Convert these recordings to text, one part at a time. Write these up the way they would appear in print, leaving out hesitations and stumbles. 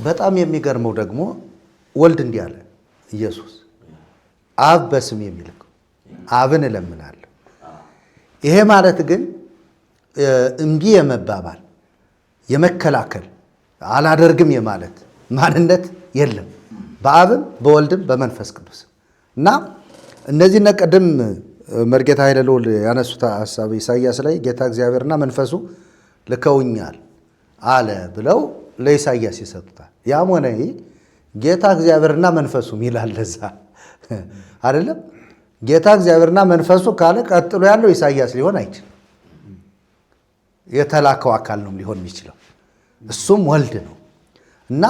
በጣም የሚገርመው ደግሞ ወልድ እንዲህ አለ ኢየሱስ አብ በስም የሚልከው አብን እለምናለሁ። ይሄ ማለት ግን እምቢ የመባባል የመከላከል አላደርግም የማለት ማንነት የለም በአብም በወልድም በመንፈስ ቅዱስ እና እነዚህ ነቀደም መርጌታ ኃይለ ልዑል ያነሱት ሐሳብ ኢሳይያስ ላይ ጌታ እግዚአብሔርና መንፈሱ ልከውኛል አለ ብለው ለኢሳይያስ ይሰጡታል። ያም ሆነ ጌታ እግዚአብሔርና መንፈሱ ይላል ለዛ አይደለም። ጌታ እግዚአብሔርና መንፈሱ ካለ ቀጥሎ ያለው ኢሳይያስ ሊሆን አይችልም። የተላከው አካል ነው ሊሆን የሚችለው እሱም ወልድ ነው እና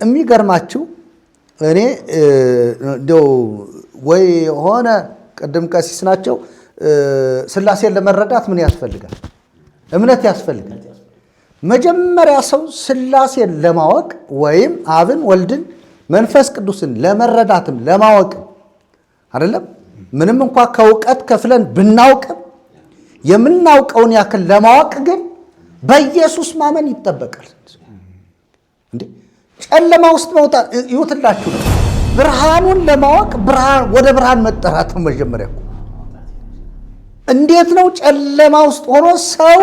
የሚገርማችሁ እኔ እንደው ወይ ሆነ ቀደም ቀሲስ ናቸው ሥላሴን ለመረዳት ምን ያስፈልጋል? እምነት ያስፈልጋል። መጀመሪያ ሰው ሥላሴን ለማወቅ ወይም አብን ወልድን መንፈስ ቅዱስን ለመረዳትም ለማወቅም አይደለም ምንም እንኳን ከእውቀት ከፍለን ብናውቅም የምናውቀውን ያክል ለማወቅ ግን በኢየሱስ ማመን ይጠበቃል። እንዴ ጨለማ ውስጥ መውጣት ይውትላችሁ ነው። ብርሃኑን ለማወቅ ወደ ብርሃን መጠራት ነው መጀመሪያ። እንዴት ነው ጨለማ ውስጥ ሆኖ ሰው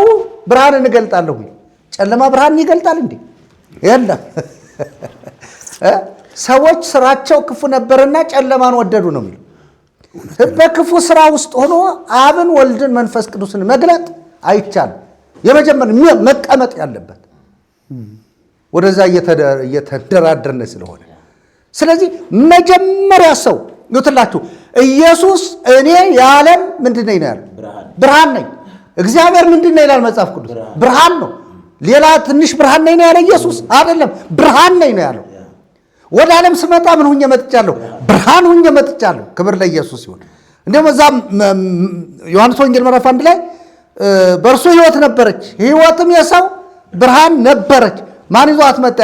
ብርሃንን እገልጣለሁ? ጨለማ ብርሃንን ይገልጣል እንዴ? የለም። ሰዎች ስራቸው ክፉ ነበርና ጨለማን ወደዱ ነው የሚለው። በክፉ ስራ ውስጥ ሆኖ አብን ወልድን መንፈስ ቅዱስን መግለጥ አይቻልም። የመጀመሪያ መቀመጥ ያለበት ወደዛ እየተደራደርን ስለሆነ፣ ስለዚህ መጀመሪያ ሰው ይውትላችሁ ኢየሱስ እኔ የዓለም ምንድን ነኝ ነው ያለው? ብርሃን ነኝ። እግዚአብሔር ምንድን ነው ይላል መጽሐፍ ቅዱስ? ብርሃን ነው። ሌላ ትንሽ ብርሃን ነኝ ነው ያለ ኢየሱስ አይደለም፣ ብርሃን ነኝ ነው ያለው። ወደ ዓለም ስመጣ ምን ሁኜ መጥቻለሁ? ብርሃን ሁኜ መጥቻለሁ። ክብር ለኢየሱስ ይሁን። እንደውም እዛ ዮሐንስ ወንጌል ምዕራፍ 1 ላይ በእርሱ ሕይወት ነበረች፣ ሕይወትም የሰው ብርሃን ነበረች። ማን ይዟት መጣ?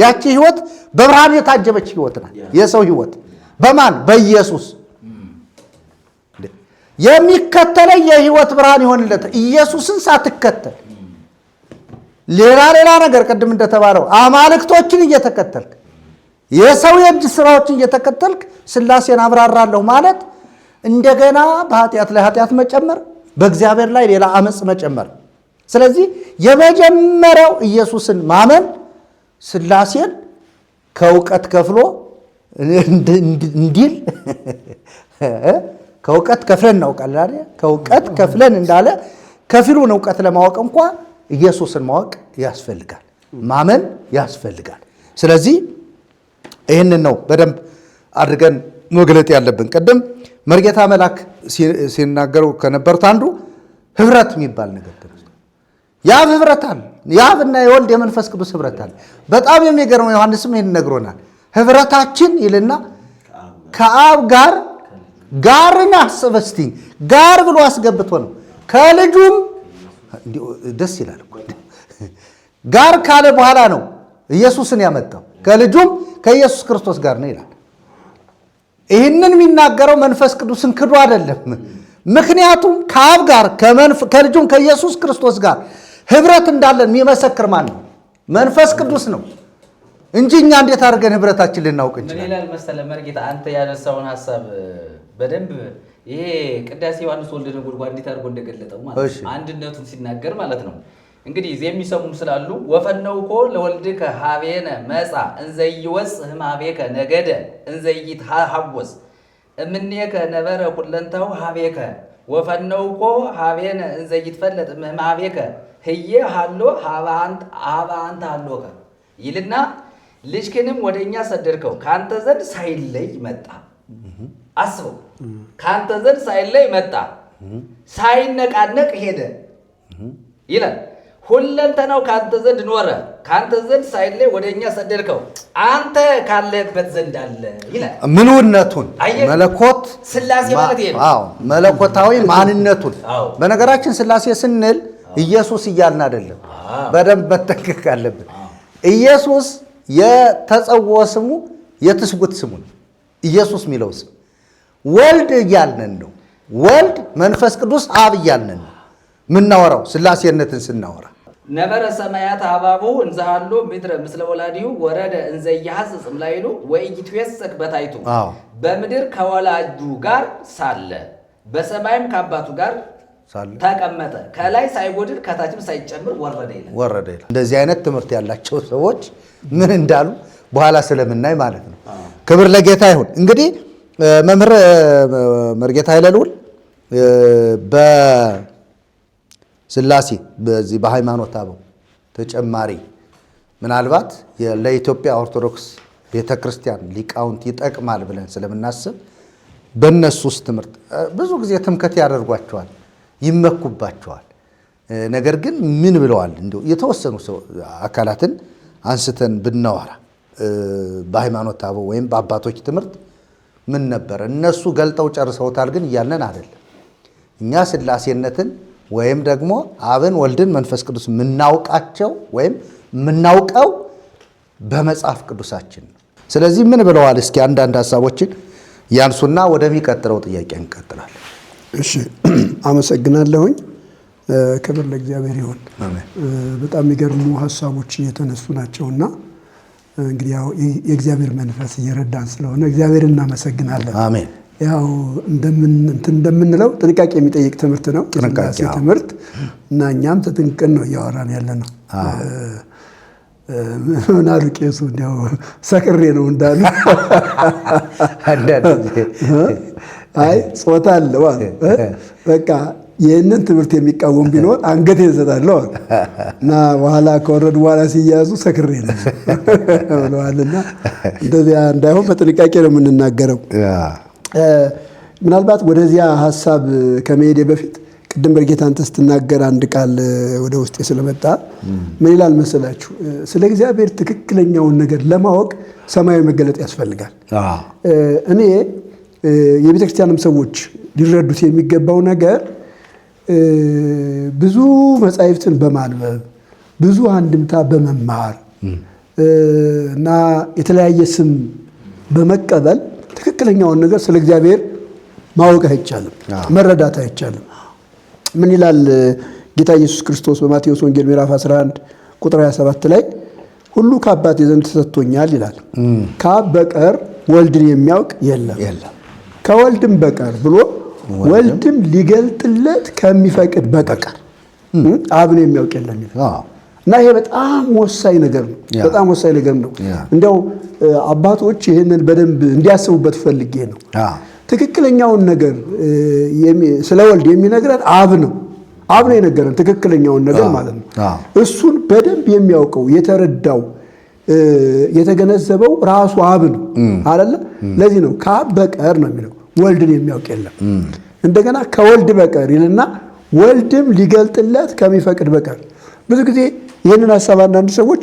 ያቺ ሕይወት በብርሃን የታጀበች ሕይወት ናት። የሰው ሕይወት በማን? በኢየሱስ። የሚከተለኝ የሕይወት ብርሃን ይሆንለት። ኢየሱስን ሳትከተል ሌላ ነገር ቅድም እንደተባለው አማልክቶችን እየተከተልክ የሰው የእጅ ስራዎችን እየተከተልክ ሥላሴን አብራራለሁ ማለት እንደገና በኃጢአት ላይ ኃጢአት መጨመር፣ በእግዚአብሔር ላይ ሌላ አመፅ መጨመር። ስለዚህ የመጀመሪያው ኢየሱስን ማመን ሥላሴን ከእውቀት ከፍሎ እንዲል ከእውቀት ከፍለን እናውቃለን አይደል? ከእውቀት ከፍለን እንዳለ ከፊሉን እውቀት ለማወቅ እንኳ ኢየሱስን ማወቅ ያስፈልጋል፣ ማመን ያስፈልጋል። ስለዚህ ይህንን ነው በደንብ አድርገን መግለጥ ያለብን። ቅድም መርጌታ መልአክ ሲናገሩ ከነበሩት አንዱ ህብረት የሚባል ነገር ተነስቶ የአብ ህብረት አለ። የአብና የወልድ የመንፈስ ቅዱስ ህብረት አለ። በጣም የሚገርመው ዮሐንስም ይህን ነግሮናል። ህብረታችን ይልና ከአብ ጋርን አስበስቲ ጋር ብሎ አስገብቶ ነው። ከልጁም ደስ ይላል እኮ ጋር ካለ በኋላ ነው ኢየሱስን ያመጣው። ከልጁም ከኢየሱስ ክርስቶስ ጋር ነው ይላል። ይህንን የሚናገረው መንፈስ ቅዱስን ክዶ አይደለም። ምክንያቱም ከአብ ጋር ከልጁም ከኢየሱስ ክርስቶስ ጋር ህብረት እንዳለን የሚመሰክር ማን ነው? መንፈስ ቅዱስ ነው እንጂ እኛ እንዴት አድርገን ህብረታችን ልናውቅ እንችላለን? ምን ይላል መሰለህ መርጌታ፣ አንተ ያነሳውን ሐሳብ በደንብ ይሄ ቅዳሴ ዮሐንስ ወልደ ነጎድጓድ እንዴት አድርጎ እንደገለጠው ማለት ነው፣ አንድነቱን ሲናገር ማለት ነው። እንግዲህ የሚሰሙም ስላሉ ወፈነውኮ ለወልድከ ሀቤነ መጻ እንዘይወፅ ህማቤከ ነገደ እንዘይትሐወስ እምኔከ ነበረ ኩለንታው ሀቤከ ወፈነውኮ ሀቤነ እንዘይትፈለጥ ህማቤከ ህየ ሃሎ ሀባንት ሃሎከ ይልና ልጅክንም ወደኛ ሰደድከው ካንተ ዘንድ ሳይለይ መጣ። አስበው፣ ካንተ ዘንድ ሳይለይ መጣ፣ ሳይነቃነቅ ሄደ ይላል። ሁለንተናው ካንተ ዘንድ ኖረ፣ ካንተ ዘንድ ሳይለይ ወደኛ ሰደድከው፣ አንተ ካለህበት ዘንድ አለ ይላል። ምንውነቱን መለኮት ሥላሴ ማለት ይሄ ነው። አዎ መለኮታዊ ማንነቱን። በነገራችን ሥላሴ ስንል ኢየሱስ እያልን አይደለም፣ በደንብ መጠንቀቅ አለብን። ኢየሱስ የተጸውዖ ስሙ የትስጉት ስሙ ነው። ኢየሱስ የሚለው ስም ወልድ እያልን ነው። ወልድ መንፈስ ቅዱስ አብ እያልን ነው ምናወራው ሥላሴነትን ስናወራ። ነበረ ሰማያት አባቡ እንዘሃሎ ምድረ ምስለ ወላዲሁ ወረደ እንዘ ይሐጽጽ እምላይሉ ወኢይትዌሰክ በታይቱ በምድር ከወላጁ ጋር ሳለ በሰማይም ከአባቱ ጋር ተቀመጠ ከላይ ሳይጎድል ከታችም ሳይጨምር ወረደ ይላል። እንደዚህ አይነት ትምህርት ያላቸው ሰዎች ምን እንዳሉ በኋላ ስለምናይ ማለት ነው። ክብር ለጌታ ይሁን። እንግዲህ መምህር መርጌታ ኃይለልዑል በስላሴ በዚህ በሃይማኖት አበው ተጨማሪ ምናልባት ለኢትዮጵያ ኦርቶዶክስ ቤተክርስቲያን ሊቃውንት ይጠቅማል ብለን ስለምናስብ በእነሱስ ትምህርት ብዙ ጊዜ ትምከት ያደርጓቸዋል፣ ይመኩባቸዋል። ነገር ግን ምን ብለዋል? እንደው የተወሰኑ አካላትን አንስተን ብናወራ በሃይማኖት አበው ወይም በአባቶች ትምህርት ምን ነበር? እነሱ ገልጠው ጨርሰውታል ግን እያለን አይደለም። እኛ ስላሴነትን ወይም ደግሞ አብን ወልድን መንፈስ ቅዱስ የምናውቃቸው ወይም የምናውቀው በመጽሐፍ ቅዱሳችን ነው። ስለዚህ ምን ብለዋል? እስኪ አንዳንድ ሀሳቦችን ያንሱና ወደሚቀጥለው ጥያቄ እንቀጥላለን። እሺ፣ አመሰግናለሁኝ። ክብር ለእግዚአብሔር ይሁን። በጣም የሚገርሙ ሀሳቦች እየተነሱ ናቸውና እንግዲህ ያው የእግዚአብሔር መንፈስ እየረዳን ስለሆነ እግዚአብሔር እናመሰግናለን። አሜን። ያው እንደምንለው ጥንቃቄ የሚጠይቅ ትምህርት ነው የሥላሴ ትምህርት እና እኛም ተጠንቅቀን ነው እያወራን ያለ ነው። ምን አሉ ቄሱ? እንዲያው ሰክሬ ነው እንዳሉ አይ ጾታ አለው አሉ። በቃ ይህንን ትምህርት የሚቃወም ቢኖር አንገት እሰጣለሁ አሉ እና በኋላ ከወረዱ በኋላ ሲያዙ ሰክሬ ነው ብለዋልና እንደዚያ እንዳይሆን በጥንቃቄ ነው የምንናገረው። ምናልባት ወደዚያ ሀሳብ ከመሄዴ በፊት ቅድም በርጌታ አንተ ስትናገር አንድ ቃል ወደ ውስጤ ስለመጣ ምን ይላል መሰላችሁ? ስለ እግዚአብሔር ትክክለኛውን ነገር ለማወቅ ሰማያዊ መገለጥ ያስፈልጋል። እኔ የቤተክርስቲያንም ሰዎች ሊረዱት የሚገባው ነገር ብዙ መጻሕፍትን በማንበብ ብዙ አንድምታ በመማር እና የተለያየ ስም በመቀበል ትክክለኛውን ነገር ስለ እግዚአብሔር ማወቅ አይቻልም፣ መረዳት አይቻልም። ምን ይላል ጌታ ኢየሱስ ክርስቶስ በማቴዎስ ወንጌል ምዕራፍ 11 ቁጥር 27 ላይ ሁሉ ከአባቴ ዘንድ ተሰጥቶኛል ይላል። ከአብ በቀር ወልድን የሚያውቅ የለም፣ ከወልድም በቀር ብሎ ወልድም ሊገልጥለት ከሚፈቅድ በቀር አብን የሚያውቅ የለም እና ይሄ በጣም ወሳኝ ነገር ነው። በጣም ወሳኝ ነገር ነው። እንዲያው አባቶች ይህንን በደንብ እንዲያስቡበት ፈልጌ ነው። ትክክለኛውን ነገር ስለ ወልድ የሚነግረን አብ ነው። አብ ነው የነገረን ትክክለኛውን ነገር ማለት ነው። እሱን በደንብ የሚያውቀው የተረዳው የተገነዘበው ራሱ አብ ነው አይደለ? ለዚህ ነው ከአብ በቀር ነው የሚለው ወልድን የሚያውቅ የለም። እንደገና ከወልድ በቀር ይልና ወልድም ሊገልጥለት ከሚፈቅድ በቀር። ብዙ ጊዜ ይህንን ሀሳብ አንዳንድ ሰዎች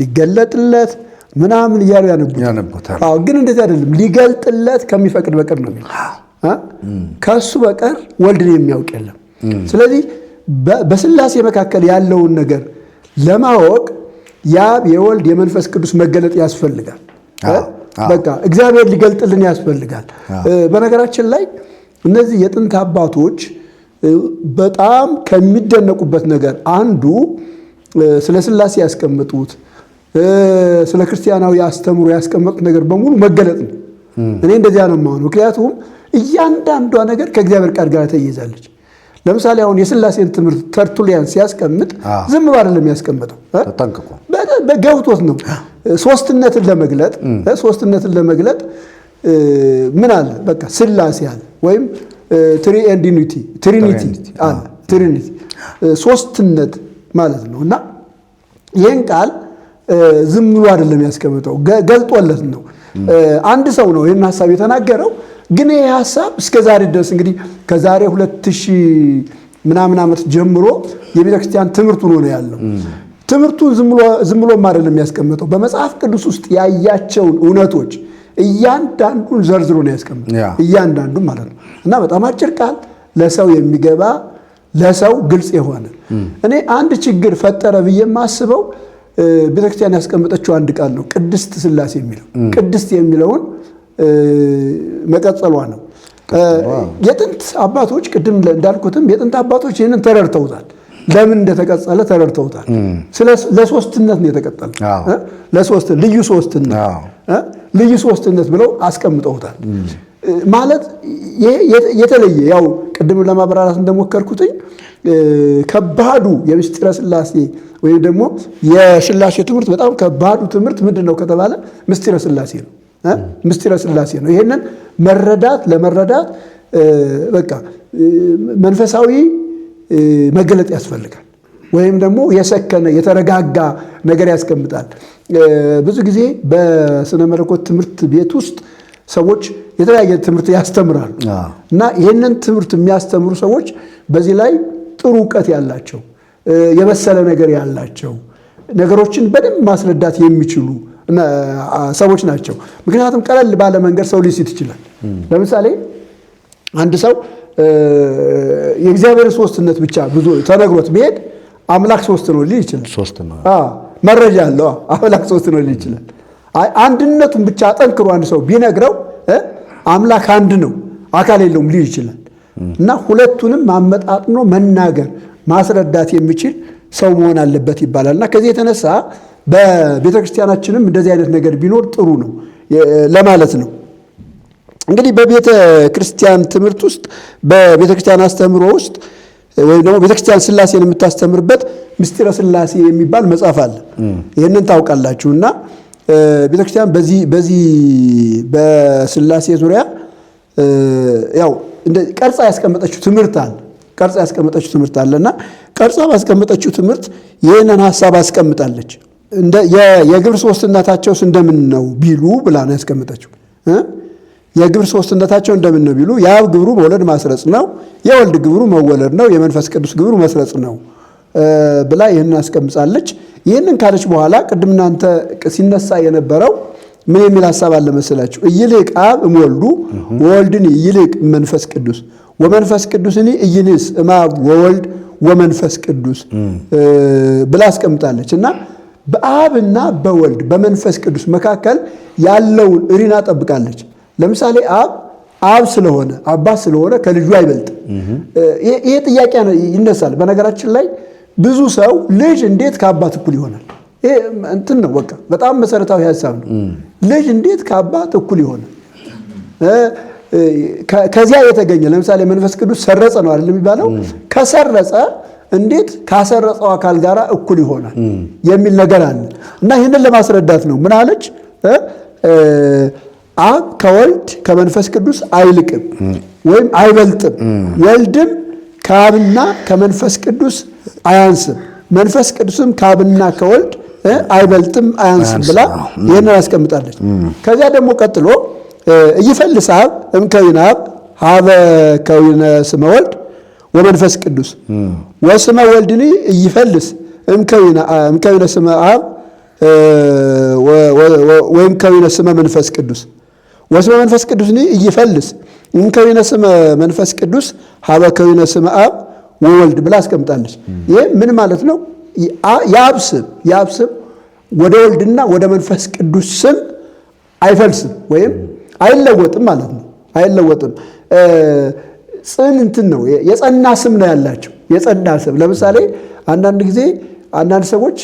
ሊገለጥለት ምናምን እያሉ ያነቡታል። ግን እንደዚህ አይደለም። ሊገልጥለት ከሚፈቅድ በቀር ነው የሚለው። ከእሱ በቀር ወልድን የሚያውቅ የለም። ስለዚህ በስላሴ መካከል ያለውን ነገር ለማወቅ የአብ የወልድ የመንፈስ ቅዱስ መገለጥ ያስፈልጋል። በቃ እግዚአብሔር ሊገልጥልን ያስፈልጋል። በነገራችን ላይ እነዚህ የጥንት አባቶች በጣም ከሚደነቁበት ነገር አንዱ ስለ ስላሴ ያስቀመጡት ስለ ክርስቲያናዊ አስተምሮ ያስቀመጡት ነገር በሙሉ መገለጥ ነው። እኔ እንደዚያ ነው የማሆነው። ምክንያቱም እያንዳንዷ ነገር ከእግዚአብሔር ቃል ጋር ተያይዛለች። ለምሳሌ አሁን የስላሴን ትምህርት ተርቱሊያን ሲያስቀምጥ ዝም ብሎ አይደለም የሚያስቀምጠው፣ በገብቶት ነው። ሶስትነትን ለመግለጥ ምን አለ? በቃ ስላሴ አለ ወይም ትሪኒቲ አለ። ትሪኒቲ ሶስትነት ማለት ነው እና ይህን ቃል ዝም ብሎ አይደለም ያስቀምጠው፣ ገልጦለት ነው። አንድ ሰው ነው ይህን ሀሳብ የተናገረው። ግን ይህ ሀሳብ እስከ ዛሬ ድረስ እንግዲህ ከዛሬ 2000 ምናምን ዓመት ጀምሮ የቤተክርስቲያን ትምህርት ሆኖ ነው ያለው። ትምህርቱን ዝም ብሎም አይደለም የሚያስቀምጠው። በመጽሐፍ ቅዱስ ውስጥ ያያቸውን እውነቶች እያንዳንዱን ዘርዝሮ ነው ያስቀምጠው። እያንዳንዱ ማለት ነው እና በጣም አጭር ቃል ለሰው የሚገባ ለሰው ግልጽ የሆነ እኔ አንድ ችግር ፈጠረ ብዬ የማስበው ቤተክርስቲያን ያስቀመጠችው አንድ ቃል ነው፣ ቅድስት ስላሴ የሚለው። ቅድስት የሚለውን መቀጸሏ ነው። የጥንት አባቶች ቅድም እንዳልኩትም የጥንት አባቶች ይህንን ተረድተውታል። ለምን እንደተቀጸለ ተረድተውታል። ለሶስትነት ነው የተቀጠለ። ልዩ ሶስትነት ብለው አስቀምጠውታል። ማለት የተለየ ያው ቅድም ለማብራራት እንደሞከርኩትኝ ከባዱ የምስጢረ ሥላሴ ወይም ደግሞ የሥላሴ ትምህርት በጣም ከባዱ ትምህርት ምንድነው ከተባለ ምስጢረ ሥላሴ ነው። ምስጢረ ሥላሴ ነው። ይሄንን ለመረዳት በቃ መንፈሳዊ መገለጥ ያስፈልጋል። ወይም ደግሞ የሰከነ የተረጋጋ ነገር ያስቀምጣል። ብዙ ጊዜ በስነ መለኮት ትምህርት ቤት ውስጥ ሰዎች የተለያየ ትምህርት ያስተምራሉ እና ይህንን ትምህርት የሚያስተምሩ ሰዎች በዚህ ላይ ጥሩ እውቀት ያላቸው የበሰለ ነገር ያላቸው ነገሮችን በደንብ ማስረዳት የሚችሉ ሰዎች ናቸው። ምክንያቱም ቀለል ባለ መንገድ ሰው ሊስት ይችላል። ለምሳሌ አንድ ሰው የእግዚአብሔር ሶስትነት ብቻ ብዙ ተነግሮት ቢሄድ አምላክ ሶስት ነው ሊል ይችላል። መረጃ አለው አምላክ ሶስት ነው ሊል ይችላል። አንድነቱን ብቻ ጠንክሮ አንድ ሰው ቢነግረው አምላክ አንድ ነው አካል የለውም ሊል ይችላል። እና ሁለቱንም ማመጣጥኖ መናገር ማስረዳት የሚችል ሰው መሆን አለበት ይባላል። እና ከዚህ የተነሳ በቤተ ክርስቲያናችንም እንደዚህ አይነት ነገር ቢኖር ጥሩ ነው ለማለት ነው። እንግዲህ በቤተ ክርስቲያን ትምህርት ውስጥ በቤተ ክርስቲያን አስተምሮ ውስጥ ወይም ደግሞ ቤተ ክርስቲያን ሥላሴን የምታስተምርበት ምስጢረ ሥላሴ የሚባል መጽሐፍ አለ። ይህንን ታውቃላችሁ። እና ቤተ ክርስቲያን በዚህ በሥላሴ ዙሪያ ያው ቀርጻ ያስቀመጠችው ትምህርት አለና ቀርጻ ባስቀመጠችው ትምህርት ይህንን ሐሳብ አስቀምጣለች። የግብር ሶስትነታቸውስ እንደምን ነው ቢሉ ብላ ነው ያስቀመጠችው። የግብር ሶስትነታቸው እንደምን ነው ቢሉ የአብ ግብሩ መውለድ ማስረጽ ነው፣ የወልድ ግብሩ መወለድ ነው፣ የመንፈስ ቅዱስ ግብሩ መስረጽ ነው ብላ ይህንን አስቀምጣለች። ይህንን ካለች በኋላ ቅድም እናንተ ሲነሳ የነበረው ምን የሚል ሐሳብ አለ መሰላችሁ? ኢይልቅ አብ እምወልዱ ወወልድኒ ኢይልቅ መንፈስ ቅዱስ ወመንፈስ ቅዱስኒ ኢይንስ እምአብ ወወልድ ወመንፈስ ቅዱስ ብላ አስቀምጣለች። እና በአብና በወልድ በመንፈስ ቅዱስ መካከል ያለውን እሪና ጠብቃለች። ለምሳሌ አብ ስለሆነ አባት ስለሆነ ከልጁ አይበልጥም። ይሄ ጥያቄ ይነሳል። በነገራችን ላይ ብዙ ሰው ልጅ እንዴት ከአባት እኩል ይሆናል? ይሄ እንትን ነው በቃ በጣም መሰረታዊ ሐሳብ ነው። ልጅ እንዴት ከአባት እኩል ይሆናል? ከዚያ የተገኘ ለምሳሌ መንፈስ ቅዱስ ሰረጸ ነው አይደል የሚባለው? ከሰረጸ እንዴት ካሰረጸው አካል ጋር እኩል ይሆናል የሚል ነገር አለ። እና ይህንን ለማስረዳት ነው ምን አለች? አብ ከወልድ ከመንፈስ ቅዱስ አይልቅም ወይም አይበልጥም፣ ወልድም ከአብና ከመንፈስ ቅዱስ አያንስም፣ መንፈስ ቅዱስም ከአብና ከወልድ አይበልጥም አያንስም ብላ ይህንን አስቀምጣለች። ከዚያ ደግሞ ቀጥሎ ኢይፈልስ አብ እምከዊነ አብ ሀበ ከዊነ ስመ ወልድ ወመንፈስ ቅዱስ ወስመ ወልድኒ ኢይፈልስ እምከዊነ ስመ አብ ወይም ከዊነ ስመ መንፈስ ቅዱስ ወስመ መንፈስ ቅዱስኒ ኢይፈልስ እምከዊነ ስመ መንፈስ ቅዱስ ሀበ ከዊነ ስመ አብ ወወልድ ብላ አስቀምጣለች። ይህ ምን ማለት ነው? የአብ ስም ወደ ወልድና ወደ መንፈስ ቅዱስ ስም አይፈልስም ወይም አይለወጥም ማለት ነው። አይለወጥም። እንትን ነው የጸና ስም ነው ያላቸው። የጸና ስም ለምሳሌ አንዳንድ ጊዜ አንዳንድ ሰዎች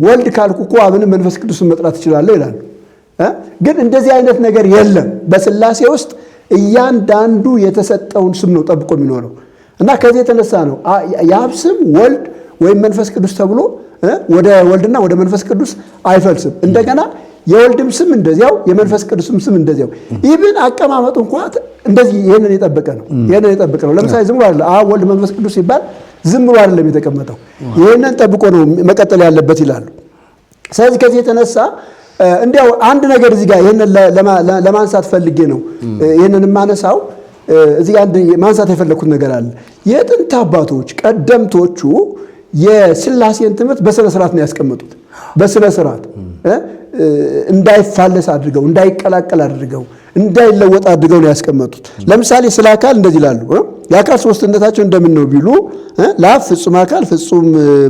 ወልድ ካልኩ እኮ አብንም መንፈስ ቅዱስን መጥራት እችላለሁ ይላሉ። ግን እንደዚህ አይነት ነገር የለም። በሥላሴ ውስጥ እያንዳንዱ የተሰጠውን ስም ነው ጠብቆ የሚኖረው እና ከዚህ የተነሳ ነው የአብ ስም ወልድ ወይም መንፈስ ቅዱስ ተብሎ ወደ ወልድና ወደ መንፈስ ቅዱስ አይፈልስም። እንደገና የወልድም ስም እንደዚያው የመንፈስ ቅዱስም ስም እንደዚያው ኢቭን አቀማመጡ እንኳን እንደዚህ ይሄንን የጠበቀ ነው። ለምሳሌ ዝም ብሎ አይደለም አብ ወልድ መንፈስ ቅዱስ ሲባል ዝም ብሎ አይደለም የተቀመጠው። ይሄንን ጠብቆ ነው መቀጠል ያለበት ይላሉ። ስለዚህ ከዚህ የተነሳ እንዲያው አንድ ነገር እዚህ ጋር ይሄንን ለማንሳት ፈልጌ ነው ይሄንን የማነሳው። እዚህ አንድ ማንሳት የፈለኩት ነገር አለ። የጥንት አባቶች ቀደምቶቹ የሥላሴን ትምህርት በስነ ስርዓት ነው ያስቀመጡት። በስነ ስርዓት እንዳይፋለስ አድርገው እንዳይቀላቀል አድርገው እንዳይለወጥ አድርገው ነው ያስቀመጡት። ለምሳሌ ስለ አካል እንደዚህ ይላሉ። የአካል ሶስትነታቸው እንደምን ነው ቢሉ ለአብ ፍጹም አካል ፍጹም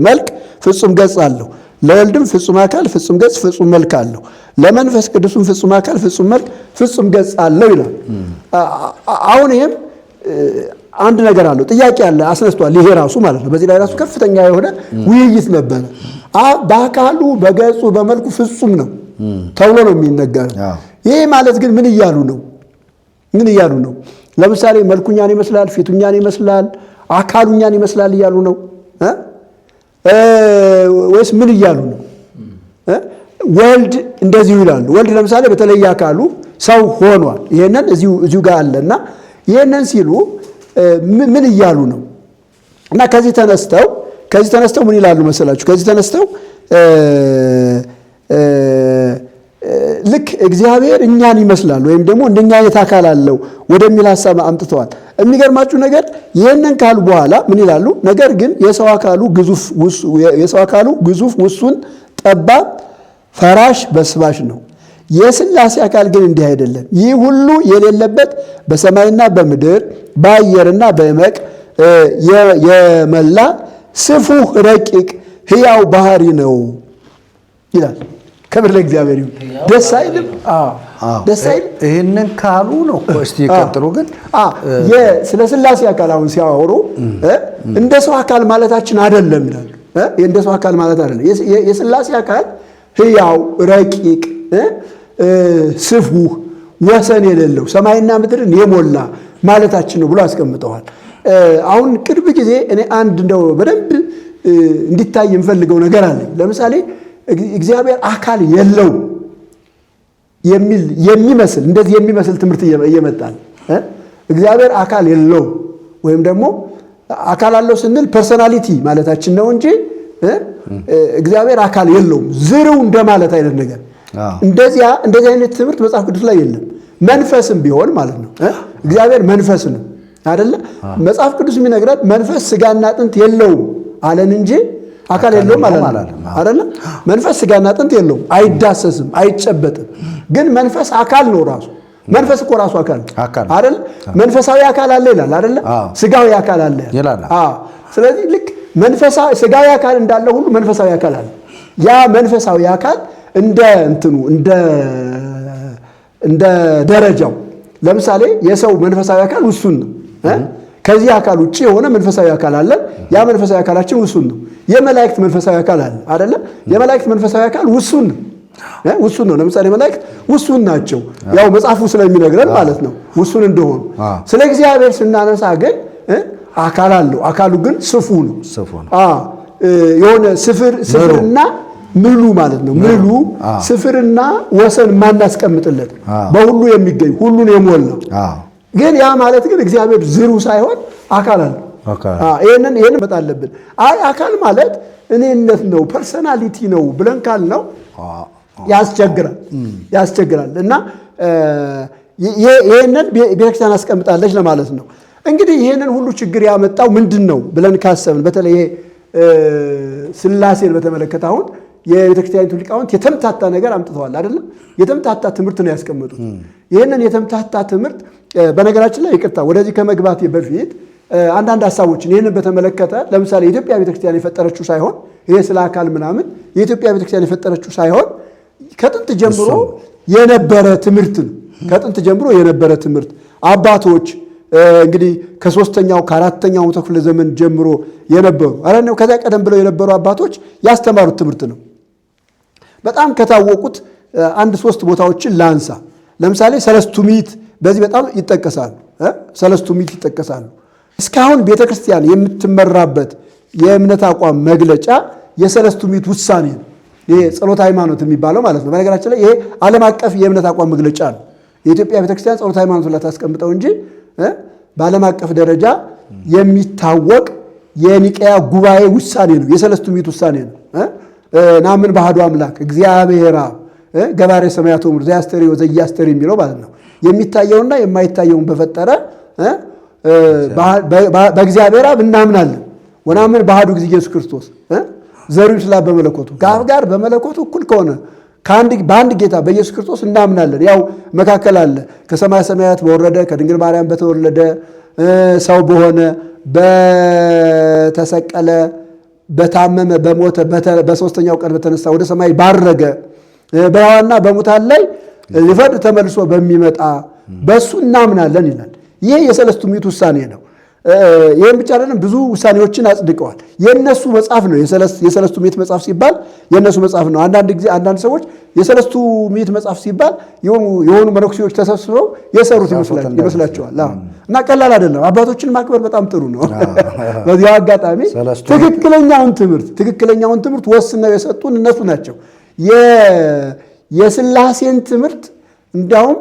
መልክ ፍጹም ገጽ አለው፣ ለወልድም ፍጹም አካል ፍጹም ገጽ ፍጹም መልክ አለው፣ ለመንፈስ ቅዱስም ፍጹም አካል ፍጹም መልክ ፍጹም ገጽ አለው ይላል። አሁን ይሄም አንድ ነገር አለው፣ ጥያቄ አለ አስነስቷል። ይሄ ራሱ ማለት ነው። በዚህ ላይ ራሱ ከፍተኛ የሆነ ውይይት ነበረ። በአካሉ በገጹ በመልኩ ፍጹም ነው ተብሎ ነው የሚነገረው። ይሄ ማለት ግን ምን እያሉ ነው? ምን እያሉ ነው? ለምሳሌ መልኩኛን ይመስላል፣ ፊቱኛን ይመስላል፣ አካሉኛን ይመስላል እያሉ ነው ወይስ ምን እያሉ ነው? ወልድ እንደዚሁ ይላሉ። ወልድ ለምሳሌ በተለየ አካሉ ሰው ሆኗል። ይሄንን እዚሁ ጋር አለና ይሄንን ሲሉ ምን እያሉ ነው? እና ከዚህ ተነስተው ምን ይላሉ መሰላችሁ? ከዚህ ተነስተው ልክ እግዚአብሔር እኛን ይመስላል ወይም ደግሞ እንደኛ አይነት አካል አለው ወደሚል ሐሳብ አምጥተዋል። የሚገርማችሁ ነገር ይሄንን ካሉ በኋላ ምን ይላሉ? ነገር ግን የሰው አካሉ ግዙፍ ውሱን፣ ጠባብ፣ ፈራሽ፣ በስባሽ ነው። የሥላሴ አካል ግን እንዲህ አይደለም። ይህ ሁሉ የሌለበት በሰማይና በምድር በአየርና በመቅ የመላ ስፉህ ረቂቅ ሕያው ባህሪ ነው ይላል። ክብር ለእግዚአብሔር ይሁን። ደስ አይልም? ደስ አይልም? ይህንን ካሉ ነው እኮ። እስቲ ይቀጥሉ። ግን ስለ ሥላሴ አካል አሁን ሲያወሩ እንደ ሰው አካል ማለታችን አይደለም ይላሉ። እንደ ሰው አካል ማለት አይደለም። የሥላሴ አካል ሕያው ረቂቅ ስፉህ ወሰን የሌለው ሰማይና ምድርን የሞላ ማለታችን ነው ብሎ አስቀምጠዋል። አሁን ቅርብ ጊዜ እኔ አንድ እንደው በደንብ እንዲታይ የምፈልገው ነገር አለኝ። ለምሳሌ እግዚአብሔር አካል የለው የሚመስል እንደዚህ የሚመስል ትምህርት እየመጣል። እግዚአብሔር አካል የለው ወይም ደግሞ አካል አለው ስንል ፐርሶናሊቲ ማለታችን ነው እንጂ እግዚአብሔር አካል የለውም ዝርው እንደማለት አይነት ነገር እንደዚህ አይነት ትምህርት መጽሐፍ ቅዱስ ላይ የለም። መንፈስም ቢሆን ማለት ነው። እግዚአብሔር መንፈስ ነው አይደለ? መጽሐፍ ቅዱስ የሚነግረን መንፈስ ስጋና አጥንት የለውም አለን እንጂ አካል የለውም አይደለ? መንፈስ ስጋና አጥንት የለውም፣ አይዳሰስም፣ አይጨበጥም። ግን መንፈስ አካል ነው ራሱ። መንፈስ እኮ ራሱ አካል አይደለ? መንፈሳዊ አካል አለ ይላል አይደለ? ስጋዊ አካል አለ ይላል። ስለዚህ ልክ ስጋዊ አካል እንዳለ ሁሉ መንፈሳዊ አካል አለ። ያ መንፈሳዊ አካል እንደ ደረጃው ለምሳሌ የሰው መንፈሳዊ አካል ውሱን ነው። ከዚህ አካል ውጭ የሆነ መንፈሳዊ አካል አለ። ያ መንፈሳዊ አካላችን ውሱን ነው። የመላእክት መንፈሳዊ አካል አለ አይደለ? የመላእክት መንፈሳዊ አካል ውሱን ነው። ውሱን ነው። ለምሳሌ መላእክት ውሱን ናቸው። ያው መጽሐፉ ስለሚነግረን ማለት ነው ውሱን እንደሆኑ። ስለ እግዚአብሔር ስናነሳ ግን አካል አለው። አካሉ ግን ስፉ ነው። የሆነ ስፍርና ምሉ ማለት ነው። ምሉ ስፍርና ወሰን ማናስቀምጥለት በሁሉ የሚገኝ ሁሉን የሞላ ግን ያ ማለት ግን እግዚአብሔር ዝሩ ሳይሆን አካል አለው። ይሄንን መጣለብን። አካል ማለት እኔነት ነው ፐርሰናሊቲ ነው ብለን ካልነው ያስቸግራል። እና ይሄንን ቤተክርስቲያን አስቀምጣለች ለማለት ነው። እንግዲህ ይሄንን ሁሉ ችግር ያመጣው ምንድን ነው ብለን ካሰብን በተለይ ይሄ ሥላሴን በተመለከተ አሁን የቤተክርስቲያኒቱ ሊቃውንት የተምታታ ነገር አምጥተዋል አይደለም? የተምታታ ትምህርት ነው ያስቀመጡት። ይህንን የተምታታ ትምህርት በነገራችን ላይ ይቅርታ ወደዚህ ከመግባቴ በፊት አንዳንድ ሀሳቦችን ይህንን በተመለከተ ለምሳሌ የኢትዮጵያ ቤተክርስቲያን የፈጠረችው ሳይሆን ይሄ ስለ አካል ምናምን የኢትዮጵያ ቤተክርስቲያን የፈጠረችው ሳይሆን ከጥንት ጀምሮ የነበረ ትምህርት ነው። ከጥንት ጀምሮ የነበረ ትምህርት አባቶች እንግዲህ ከ3ኛው ከ4ኛው መቶ ክፍለ ዘመን ጀምሮ የነበሩ ከዚያ ቀደም ብለው የነበሩ አባቶች ያስተማሩት ትምህርት ነው። በጣም ከታወቁት 1-3 ቦታዎችን ላንሳ። ለምሳሌ ሰለስቱ ምዕት በዚህ በጣም ይጠቀሳሉ። ሰለስቱ ምዕት ይጠቀሳሉ። እስካሁን ቤተክርስቲያን የምትመራበት የእምነት አቋም መግለጫ የሰለስቱ ምዕት ውሳኔ ነው። ይሄ ጸሎተ ሃይማኖት የሚባለው ማለት ነው። በነገራችን ላይ ይሄ ዓለም አቀፍ የእምነት አቋም መግለጫ ነው። የኢትዮጵያ ቤተክርስቲያን ጸሎተ ሃይማኖት ላይ ታስቀምጠው እንጂ በዓለም አቀፍ ደረጃ የሚታወቅ የኒቅያ ጉባኤ ውሳኔ ነው። የሰለስቱ ምዕት ውሳኔ ነው። ናምን በአሐዱ አምላክ እግዚአብሔር አብ ገባሬ ሰማያት ወምድር ዘያስተሪ ወዘያስተሪ የሚለው ማለት ነው። የሚታየውና የማይታየውን በፈጠረ በእግዚአብሔር አብ እናምናለን። ወናምን በአሐዱ ጊዜ ኢየሱስ ክርስቶስ ዘሩ ይስላ በመለኮቱ ከአብ ጋር በመለኮቱ እኩል ከሆነ በአንድ ጌታ በኢየሱስ ክርስቶስ እናምናለን። ያው መካከል አለ ከሰማይ ሰማያት በወረደ ከድንግል ማርያም በተወለደ ሰው በሆነ በተሰቀለ በታመመ በሞተ በ3ኛው ቀን በተነሳ ወደ ሰማይ ባረገ በሕያዋንና በሙታን ላይ ሊፈርድ ተመልሶ በሚመጣ በእሱ እናምናለን ይላል። ይህ የሰለስቱ ምዕት ውሳኔ ነው። ይህም ብቻ አይደለም፣ ብዙ ውሳኔዎችን አጽድቀዋል። የእነሱ መጽሐፍ ነው። የሰለስቱ ምዕት መጽሐፍ ሲባል የእነሱ መጽሐፍ ነው። አንዳንድ ጊዜ አንዳንድ ሰዎች የሰለስቱ ምዕት መጽሐፍ ሲባል የሆኑ መነኩሴዎች ተሰብስበው የሰሩት ይመስላቸዋል። እና ቀላል አይደለም። አባቶችን ማክበር በጣም ጥሩ ነው። በዚህ አጋጣሚ ትክክለኛውን ትምህርት ወስነው የሰጡን እነሱ ናቸው። የሥላሴን ትምህርት እንዲያውም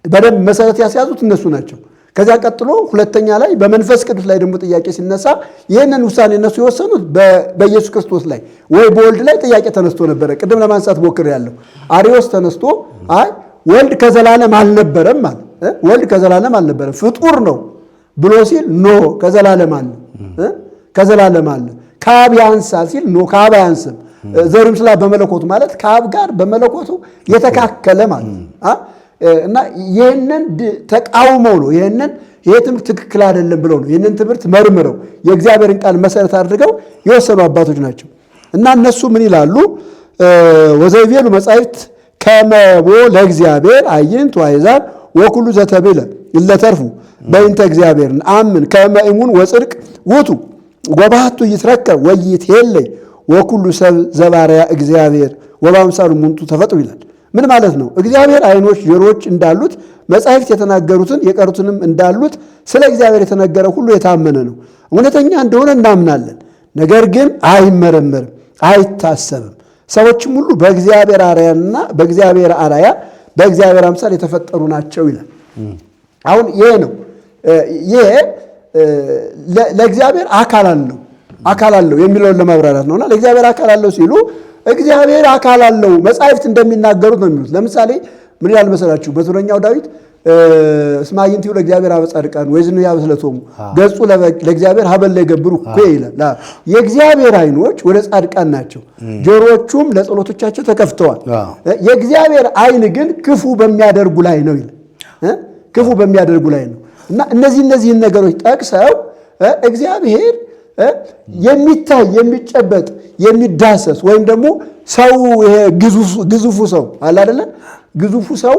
በደንብ መሰረት ያስያዙት እነሱ ናቸው። ከዚያ ቀጥሎ ሁለተኛ ላይ በመንፈስ ቅዱስ ላይ ደግሞ ጥያቄ ሲነሳ ይህንን ውሳኔ እነሱ የወሰኑት በኢየሱስ ክርስቶስ ላይ ወይ በወልድ ላይ ጥያቄ ተነስቶ ነበረ። ቅድም ለማንሳት ሞክሬያለሁ። አርዮስ ተነስቶ አይ ወልድ ከዘላለም አልነበረም አለ። ወልድ ከዘላለም አልነበረም ፍጡር ነው ብሎ ሲል ኖ ከዘላለም አለ። ከአብ ያንሳል ሲል ኖ ከአብ አያንስም። ዘሩም ስላ በመለኮቱ ማለት ከአብ ጋር በመለኮቱ የተካከለ ማለት እና ይህንን ተቃውመው ነው ይሄ ትምህርት ትክክል አይደለም ብለው ነው ይህንን ትምህርት መርምረው የእግዚአብሔርን ቃል መሰረት አድርገው የወሰኑ አባቶች ናቸው። እና እነሱ ምን ይላሉ? ወዘይቤሉ መጻሕፍት ከመቦ ለእግዚአብሔር አዕይንት ወአሕዛብ ወኩሉ ዘተብለ እለተርፉ በእንተ እግዚአብሔር ነአምን ከመ እሙን ወጽድቅ ውእቱ ወባሕቱ ይትረከብ ወይትሄለይ ወኩሉ ሰብ ዘባርያ እግዚአብሔር ወበአምሳሉ እሙንቱ ተፈጥሩ ይላል። ምን ማለት ነው? እግዚአብሔር ዓይኖች ጆሮዎች እንዳሉት መጻሕፍት የተናገሩትን የቀሩትንም እንዳሉት ስለ እግዚአብሔር የተነገረ ሁሉ የታመነ ነው፣ እውነተኛ እንደሆነ እናምናለን። ነገር ግን አይመረመርም፣ አይታሰብም። ሰዎችም ሁሉ በእግዚአብሔር አርአያና በእግዚአብሔር አርአያ በእግዚአብሔር አምሳል የተፈጠሩ ናቸው ይላል። አሁን ይሄ ነው ይሄ ለእግዚአብሔር አካል አለው የሚለውን ለማብራራት ነውና ለእግዚአብሔር አካል አለው ሲሉ እግዚአብሔር አካል አለው መጻሕፍት እንደሚናገሩት ነው የሚሉት። ለምሳሌ ምን ያህል መሰላችሁ? በዙረኛው ዳዊት እስመ አዕይንቲሁ ለእግዚአብሔር ኀበ ጻድቃን ወይዝንሁ ያበስለቶሙ ገጹ ለእግዚአብሔር ሀበለ ይገብሩ እኮ ይላል። የእግዚአብሔር ዓይኖች ወደ ጻድቃን ናቸው፣ ጆሮዎቹም ለጸሎቶቻቸው ተከፍተዋል። የእግዚአብሔር ዓይን ግን ክፉ በሚያደርጉ ላይ ነው ይላል። ክፉ በሚያደርጉ ላይ ነው እና እነዚህን ነገሮች ጠቅሰው እግዚአብሔር የሚታይ የሚጨበጥ የሚዳሰስ ወይም ደግሞ ሰው ይሄ ግዙፉ ሰው አለ አይደለ? ግዙፉ ሰው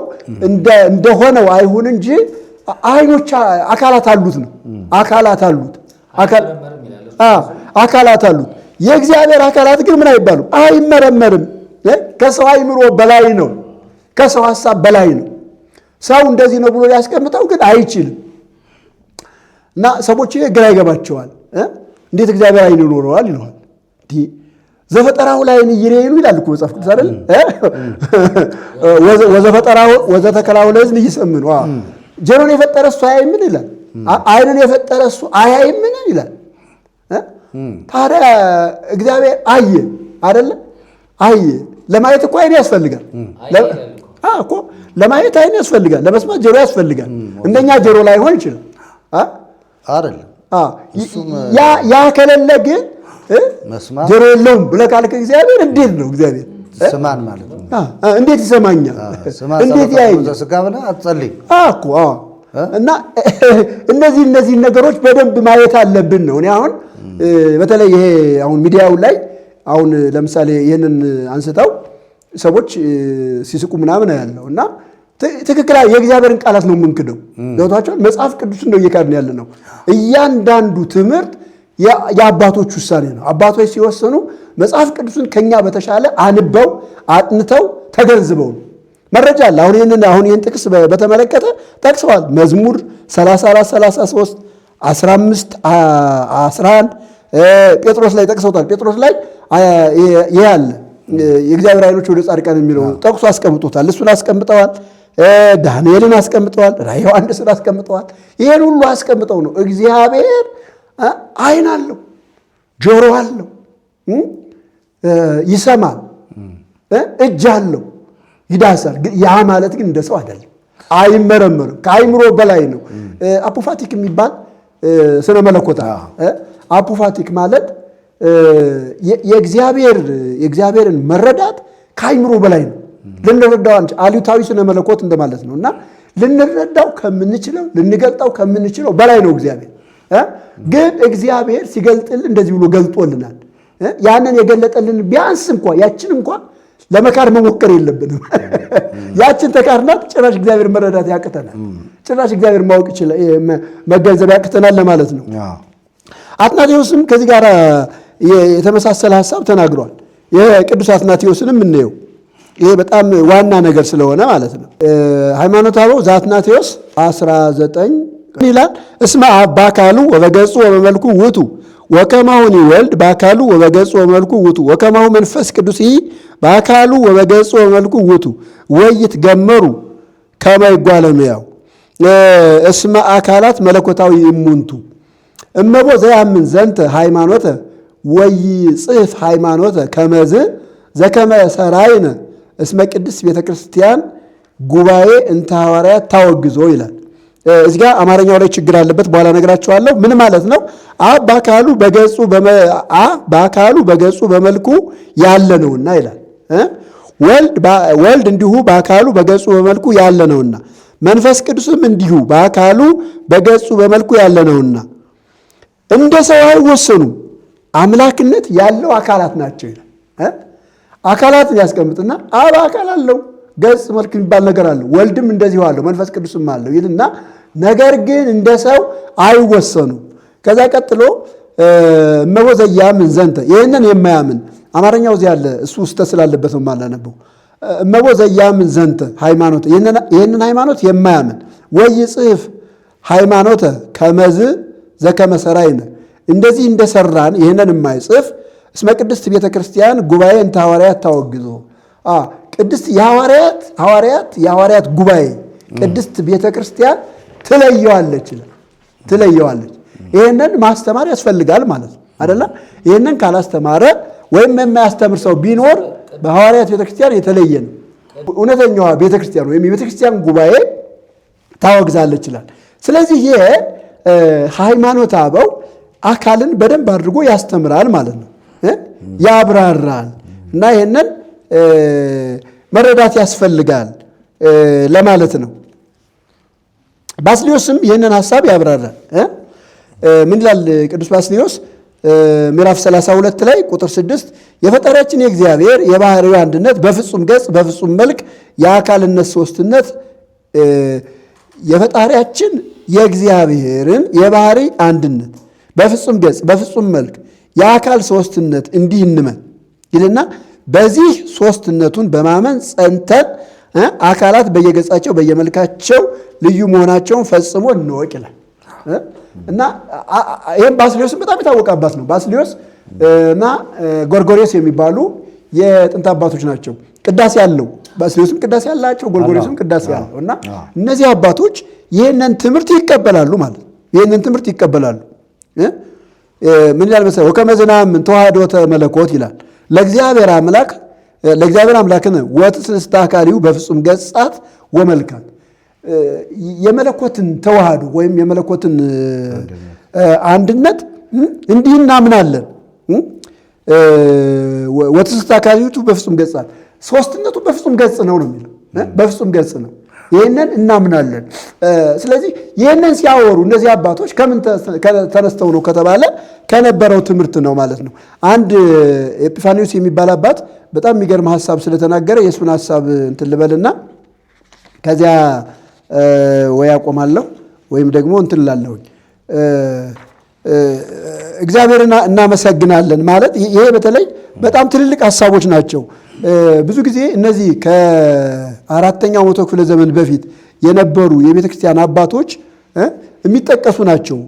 እንደሆነው አይሁን እንጂ ዓይኖች አካላት አሉት ነው። አካላት አሉት። የእግዚአብሔር አካላት ግን ምን አይባሉም? አይመረመርም። ከሰው አእምሮ በላይ ነው። ከሰው ሐሳብ በላይ ነው። ሰው እንደዚህ ነው ብሎ ሊያስቀምጠው ግን አይችልም። እና ሰዎች ግራ ይገባቸዋል። እንዴት እግዚአብሔር ዓይን ይኖረዋል ይለዋል። ዘፈጠራሁ ለዓይን ይሬኑ ይላል እኮ መጽሐፍ ቅዱስ አይደል? ወዘተከላሁ ለእዝን ይሰምን። ጆሮን የፈጠረ እሱ አያይምን ይላል። ዓይንን የፈጠረ እሱ አያይምን ይላል። ታዲያ እግዚአብሔር አየ አይደለ? አየ። ለማየት እኮ ዓይን ያስፈልጋል እኮ ለማየት ዓይን ያስፈልጋል። ለመስማት ጆሮ ያስፈልጋል። እንደኛ ጆሮ ላይሆን ይችላል አይደለም። ያ ከሌለ ግን ጆሮ የለውም ብለህ ካልክ እግዚአብሔር እንዴት ነው? እግዚአብሔር ስማን ማለት ነው። እንዴት ይሰማኛል? እንዴት ያየኛል? እኮ እና እነዚህ ነገሮች በደንብ ማየት አለብን ነው። እኔ አሁን በተለይ ይሄ አሁን ሚዲያው ላይ አሁን ለምሳሌ ይህንን አንስተው ሰዎች ሲስቁ ምናምን ያለው እና ትክክል የእግዚአብሔርን ቃላት ነው የምንክደው። ገብቷቸዋል። መጽሐፍ ቅዱስን ነው እየካድን ያለ ነው። እያንዳንዱ ትምህርት የአባቶች ውሳኔ ነው። አባቶች ሲወሰኑ መጽሐፍ ቅዱስን ከኛ በተሻለ አንበው አጥንተው ተገንዝበው ነው። መረጃ አለ። አሁን ይህን ጥቅስ በተመለከተ ጠቅሰዋል። መዝሙር 34፣ 33፣ 15፣ 11 ጴጥሮስ ላይ ጠቅሰውታል። ጴጥሮስ ላይ ይህ አለ የእግዚአብሔር ዓይኖች ወደ ጻድቃን የሚለው ጠቅሶ አስቀምጦታል። እሱን አስቀምጠዋል። ዳንኤልን አስቀምጠዋል። ራዕየ ዮሐንስን አስቀምጠዋል። ይህን ሁሉ አስቀምጠው ነው እግዚአብሔር ዓይን አለው፣ ጆሮ አለው፣ ይሰማል፣ እጅ አለው፣ ይዳሳል። ያ ማለት ግን እንደ ሰው አይደለም፣ አይመረመርም፣ ከአይምሮ በላይ ነው። አፖፋቲክ የሚባል ስነ መለኮታ አፖፋቲክ ማለት የእግዚአብሔርን መረዳት ከአይምሮ በላይ ነው። ልንረዳው አሉታዊ ስነ መለኮት እንደማለት ነው እና ልንረዳው ከምንችለው ልንገልጠው ከምንችለው በላይ ነው እግዚአብሔር። ግን እግዚአብሔር ሲገልጥልን እንደዚህ ብሎ ገልጦልናል። ያንን የገለጠልን ቢያንስ እንኳ ያችን እንኳ ለመካድ መሞከር የለብንም። ያችን ተካድናት ጭራሽ እግዚአብሔር መረዳት ያቅተናል፣ ጭራሽ እግዚአብሔር ማወቅ መገንዘብ ያቅተናል ለማለት ነው። አትናቴዎስም ከዚህ ጋር የተመሳሰለ ሀሳብ ተናግሯል። የቅዱስ አትናቴዎስንም እንየው። ይሄ በጣም ዋና ነገር ስለሆነ ማለት ነው። ሃይማኖተ አበው ዘአትናቴዎስ 19 ይላል እስመ አብ በአካሉ ወበገጹ ወበመልኩ ውእቱ ወከማሁኒ ወልድ በአካሉ ወበገጹ ወበመልኩ ውእቱ ወከማሁ መንፈስ ቅዱስ በአካሉ ወበገጹ ወበመልኩ ውእቱ ወይትገመሩ ከመ ይጓለ እመሕያው እስመ አካላት መለኮታዊ እሙንቱ እመቦ ዘያምን ዘንተ ሃይማኖተ ወይጽፍ ሃይማኖተ ከመዝ ዘከመ ሰራይነ እስመ ቅድስት ቤተ ክርስቲያን ጉባኤ እንተ ሐዋርያት ታወግዞ ይላል። እዚህ ጋር አማርኛው ላይ ችግር አለበት፣ በኋላ ነግራችኋለሁ። ምን ማለት ነው? አብ በአካሉ በገጹ በመልኩ ያለ ነውና ይላል። ወልድ እንዲሁ በአካሉ በገጹ በመልኩ ያለ ነውና፣ መንፈስ ቅዱስም እንዲሁ በአካሉ በገጹ በመልኩ ያለ ነውና እንደ ሰው አይወሰኑም፣ አምላክነት ያለው አካላት ናቸው ይላል። አካላትን ያስቀምጥና አብ አካል አለው፣ ገጽ መልክ የሚባል ነገር አለው፣ ወልድም እንደዚሁ አለው፣ መንፈስ ቅዱስም አለው ይልና ነገር ግን እንደ ሰው አይወሰኑም። ከዛ ቀጥሎ እመቦ ዘያምን ዘንተ ይህንን የማያምን አማርኛው እዚህ ያለ እሱ ውስጥ ስላለበት ነው የማላነበው። እመቦ ዘያምን ዘንተ ሃይማኖት ይህንን ሃይማኖት የማያምን ወይጽፍ ሃይማኖተ ከመዝ ዘከመ ሰራይነ እንደዚህ እንደሰራን ይህንን የማይጽፍ እስመ ቅድስት ቤተ ክርስቲያን ጉባኤ እንተ ሐዋርያት ታወግዞ ቅድስት የሐዋርያት ጉባኤ ቅድስት ቤተ ክርስቲያን ትለየዋለች ይላል። ትለየዋለች። ይህንን ማስተማር ያስፈልጋል ማለት ነው አይደለ? ይህንን ካላስተማረ ወይም የማያስተምር ሰው ቢኖር በሐዋርያት ቤተ ክርስቲያን የተለየ ነው። እውነተኛዋ ቤተ ክርስቲያን ወይም የቤተ ክርስቲያን ጉባኤ ታወግዛለች ይላል። ስለዚህ ይሄ ሃይማኖተ አበው አካልን በደንብ አድርጎ ያስተምራል ማለት ነው፣ ያብራራል። እና ይህንን መረዳት ያስፈልጋል ለማለት ነው። ባስልዮስም ይህንን ሐሳብ ያብራራል። ምን ይላል ቅዱስ ባስልዮስ? ምዕራፍ 32 ላይ ቁጥር 6 የፈጣሪያችን የእግዚአብሔር የባህሪው አንድነት በፍጹም ገጽ በፍጹም መልክ የአካልነት ሶስትነት የፈጣሪያችን የእግዚአብሔርን የባህሪ አንድነት በፍጹም ገጽ በፍጹም መልክ የአካል ሶስትነት እንዲህ እንመን ይልና በዚህ ሶስትነቱን በማመን ጸንተን አካላት በየገጻቸው በየመልካቸው ልዩ መሆናቸውን ፈጽሞ እንወቅ ይላል። እና ይህም ባስልዮስም በጣም የታወቀ አባት ነው። ባስልዮስ እና ጎርጎርዮስ የሚባሉ የጥንት አባቶች ናቸው። ቅዳሴ ያለው ባስልዮስም ቅዳሴ ያላቸው፣ ጎርጎርዮስም ቅዳሴ ያለው እና እነዚህ አባቶች ይህንን ትምህርት ይቀበላሉ ማለት ነው። ይህንን ትምህርት ይቀበላሉ። ምን ይላል መሰለህ? ወከመ ዝናምን ተዋህዶተ መለኮት ይላል ለእግዚአብሔር አምላክን ወትስልስተ አካሊሁ በፍጹም ገጻት ወመልካት የመለኮትን ተዋህዶ ወይም የመለኮትን አንድነት እንዲህ እናምናለን። ወትስልስተ አካሊሁ በፍጹም ገጻት ሶስትነቱ በፍጹም ገጽ ነው የሚለው፣ በፍጹም ገጽ ነው። ይህንን እናምናለን። ስለዚህ ይህንን ሲያወሩ እነዚህ አባቶች ከምን ተነስተው ነው ከተባለ ከነበረው ትምህርት ነው ማለት ነው። አንድ ኤጲፋኒዎስ የሚባል አባት በጣም የሚገርም ሐሳብ ስለተናገረ የእሱን ሐሳብ እንትን ልበልና ከዚያ ወይ አቆማለሁ ወይም ደግሞ እንትን እላለሁኝ። እግዚአብሔርን እናመሰግናለን ማለት ይሄ በተለይ በጣም ትልልቅ ሐሳቦች ናቸው። ብዙ ጊዜ እነዚህ ከአራተኛው መቶ ክፍለ ዘመን በፊት የነበሩ የቤተ ክርስቲያን አባቶች የሚጠቀሱ ናቸው።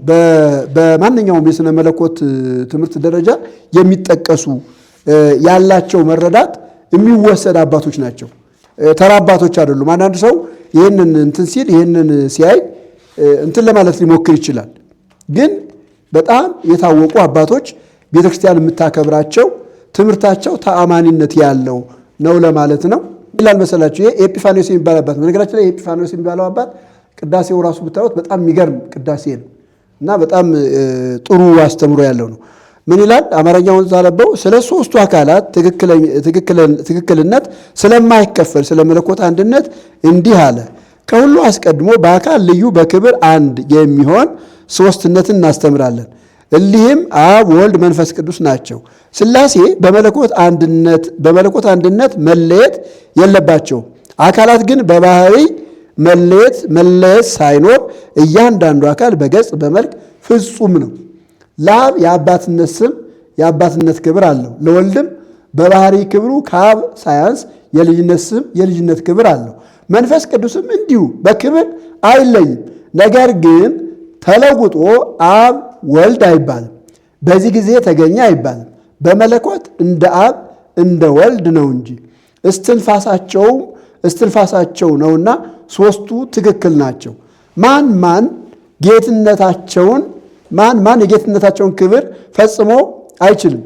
በማንኛውም የሥነ መለኮት ትምህርት ደረጃ የሚጠቀሱ ያላቸው መረዳት የሚወሰድ አባቶች ናቸው። ተራ አባቶች አይደሉም። አንዳንድ ሰው ይህንን እንትን ሲል ይህንን ሲያይ እንትን ለማለት ሊሞክር ይችላል። ግን በጣም የታወቁ አባቶች ቤተ ክርስቲያን የምታከብራቸው ትምህርታቸው ተአማኒነት ያለው ነው ለማለት ነው። ይላል መሰላችሁ ይሄ ኤጲፋኒዎስ የሚባል አባት። በነገራችን ላይ ኤጲፋኒዎስ የሚባለው አባት ቅዳሴው ራሱ ብታዩት በጣም የሚገርም ቅዳሴ ነው እና በጣም ጥሩ አስተምሮ ያለው ነው። ምን ይላል? አማርኛውን ሳነበው ስለ ሶስቱ አካላት ትክክልነት ስለማይከፈል ስለ መለኮት አንድነት እንዲህ አለ። ከሁሉ አስቀድሞ በአካል ልዩ በክብር አንድ የሚሆን ሶስትነትን እናስተምራለን። እሊህም አብ ወልድ መንፈስ ቅዱስ ናቸው። ሥላሴ በመለኮት አንድነት መለየት የለባቸውም። አካላት ግን በባህሪ መለየት ሳይኖር እያንዳንዱ አካል በገጽ በመልክ ፍጹም ነው። ለአብ የአባትነት ስም የአባትነት ክብር አለው። ለወልድም በባህሪ ክብሩ ከአብ ሳያንስ የልጅነት ስም የልጅነት ክብር አለው። መንፈስ ቅዱስም እንዲሁ በክብር አይለይም። ነገር ግን ተለውጦ አብ ወልድ አይባልም። በዚህ ጊዜ ተገኘ አይባልም። በመለኮት እንደ አብ እንደ ወልድ ነው እንጂ እስትንፋሳቸው ነውና ሦስቱ ትክክል ናቸው። ማን የጌትነታቸውን ክብር ፈጽሞ አይችልም።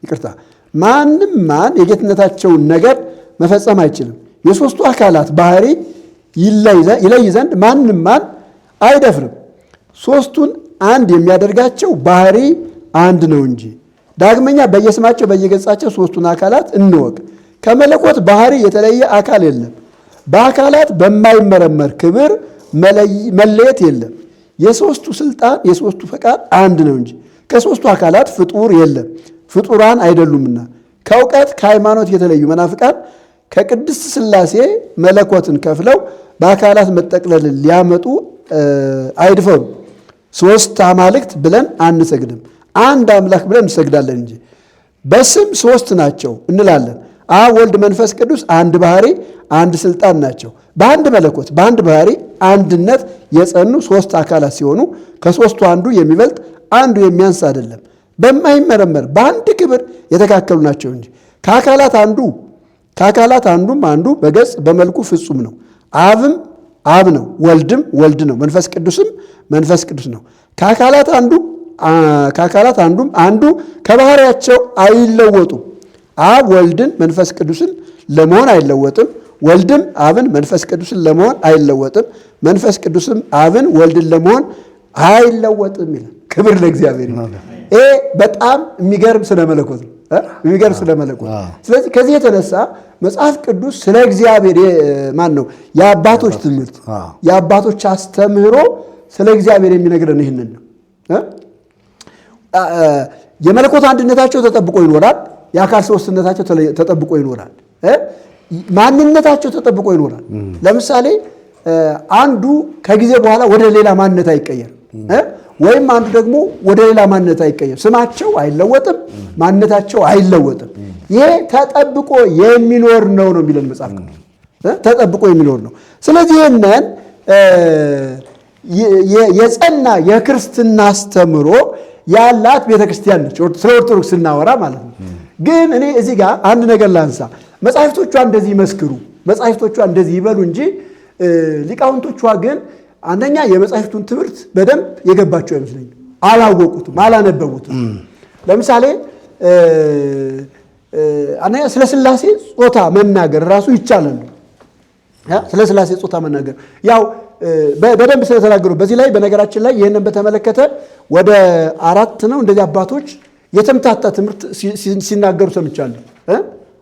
ይቅርታ፣ ማን የጌትነታቸውን ነገር መፈጸም አይችልም። የሦስቱ አካላት ባህሪ ይለይ ዘንድ ማን አይደፍርም። ሦስቱን አንድ የሚያደርጋቸው ባህሪ አንድ ነው እንጂ። ዳግመኛ በየስማቸው በየገጻቸው ሦስቱን አካላት እንወቅ። ከመለኮት ባህሪ የተለየ አካል የለም። በአካላት በማይመረመር ክብር መለየት የለም። የሦስቱ ሥልጣን የሦስቱ ፈቃድ አንድ ነው እንጂ ከሦስቱ አካላት ፍጡር የለም፣ ፍጡራን አይደሉምና። ከእውቀት ከሃይማኖት የተለዩ መናፍቃን ከቅድስት ሥላሴ መለኮትን ከፍለው በአካላት መጠቅለልን ሊያመጡ አይድፈሩ። ሦስት አማልክት ብለን አንሰግድም፣ አንድ አምላክ ብለን እንሰግዳለን እንጂ። በስም ሦስት ናቸው እንላለን። አብ ወልድ መንፈስ ቅዱስ አንድ ባህሪ አንድ ሥልጣን ናቸው። በአንድ መለኮት በአንድ ባህሪ አንድነት የጸኑ ሦስት አካላት ሲሆኑ ከሦስቱ አንዱ የሚበልጥ አንዱ የሚያንስ አይደለም። በማይመረመር በአንድ ክብር የተካከሉ ናቸው እንጂ። ከአካላት አንዱም አንዱ በገጽ በመልኩ ፍጹም ነው። አብም አብ ነው፣ ወልድም ወልድ ነው፣ መንፈስ ቅዱስም መንፈስ ቅዱስ ነው። ከአካላት አንዱም አንዱ ከባህሪያቸው አይለወጡም። አብ ወልድን መንፈስ ቅዱስን ለመሆን አይለወጥም። ወልድም አብን መንፈስ ቅዱስን ለመሆን አይለወጥም። መንፈስ ቅዱስም አብን ወልድን ለመሆን አይለወጥም ይላል። ክብር ለእግዚአብሔር። ይሄ በጣም የሚገርም ስለ መለኮት ነው። የሚገርም ስለ መለኮት። ስለዚህ ከዚህ የተነሳ መጽሐፍ ቅዱስ ስለ እግዚአብሔር የአባቶች ትምህርት የአባቶች አስተምህሮ ስለ እግዚአብሔር የሚነግረን ይህንን ነው። የመለኮት አንድነታቸው ተጠብቆ ይኖራል። የአካል ሦስትነታቸው ተጠብቆ ይኖራል። ማንነታቸው ተጠብቆ ይኖራል። ለምሳሌ አንዱ ከጊዜ በኋላ ወደ ሌላ ማንነት አይቀየርም፣ ወይም አንዱ ደግሞ ወደ ሌላ ማንነት አይቀየርም። ስማቸው አይለወጥም፣ ማንነታቸው አይለወጥም። ይሄ ተጠብቆ የሚኖር ነው የሚለን መጽሐፍ ቅዱስ። ተጠብቆ የሚኖር ነው። ስለዚህ ይህንን የጸና የክርስትና አስተምሮ ያላት ቤተክርስቲያን ነች፣ ስለ ኦርቶዶክስ ስናወራ ማለት ነው። ግን እኔ እዚህ ጋር አንድ ነገር ላንሳ። መጻሕፍቶቿ እንደዚህ ይመስክሩ፣ መጻሕፍቶቿ እንደዚህ ይበሉ እንጂ ሊቃውንቶቿ ግን አንደኛ የመጻሕፍቱን ትምህርት በደንብ የገባቸው አይመስለኝም። አላወቁትም፣ አላነበቡትም። ለምሳሌ አንደኛ ስለ ሥላሴ ጾታ መናገር ራሱ ይቻላል። ስለ ሥላሴ ጾታ መናገር ያው በደንብ ስለተናገሩ በዚህ ላይ በነገራችን ላይ ይህንን በተመለከተ ወደ 4 ነው እንደዚህ አባቶች የተምታታ ትምህርት ሲናገሩ ሰምቻለሁ።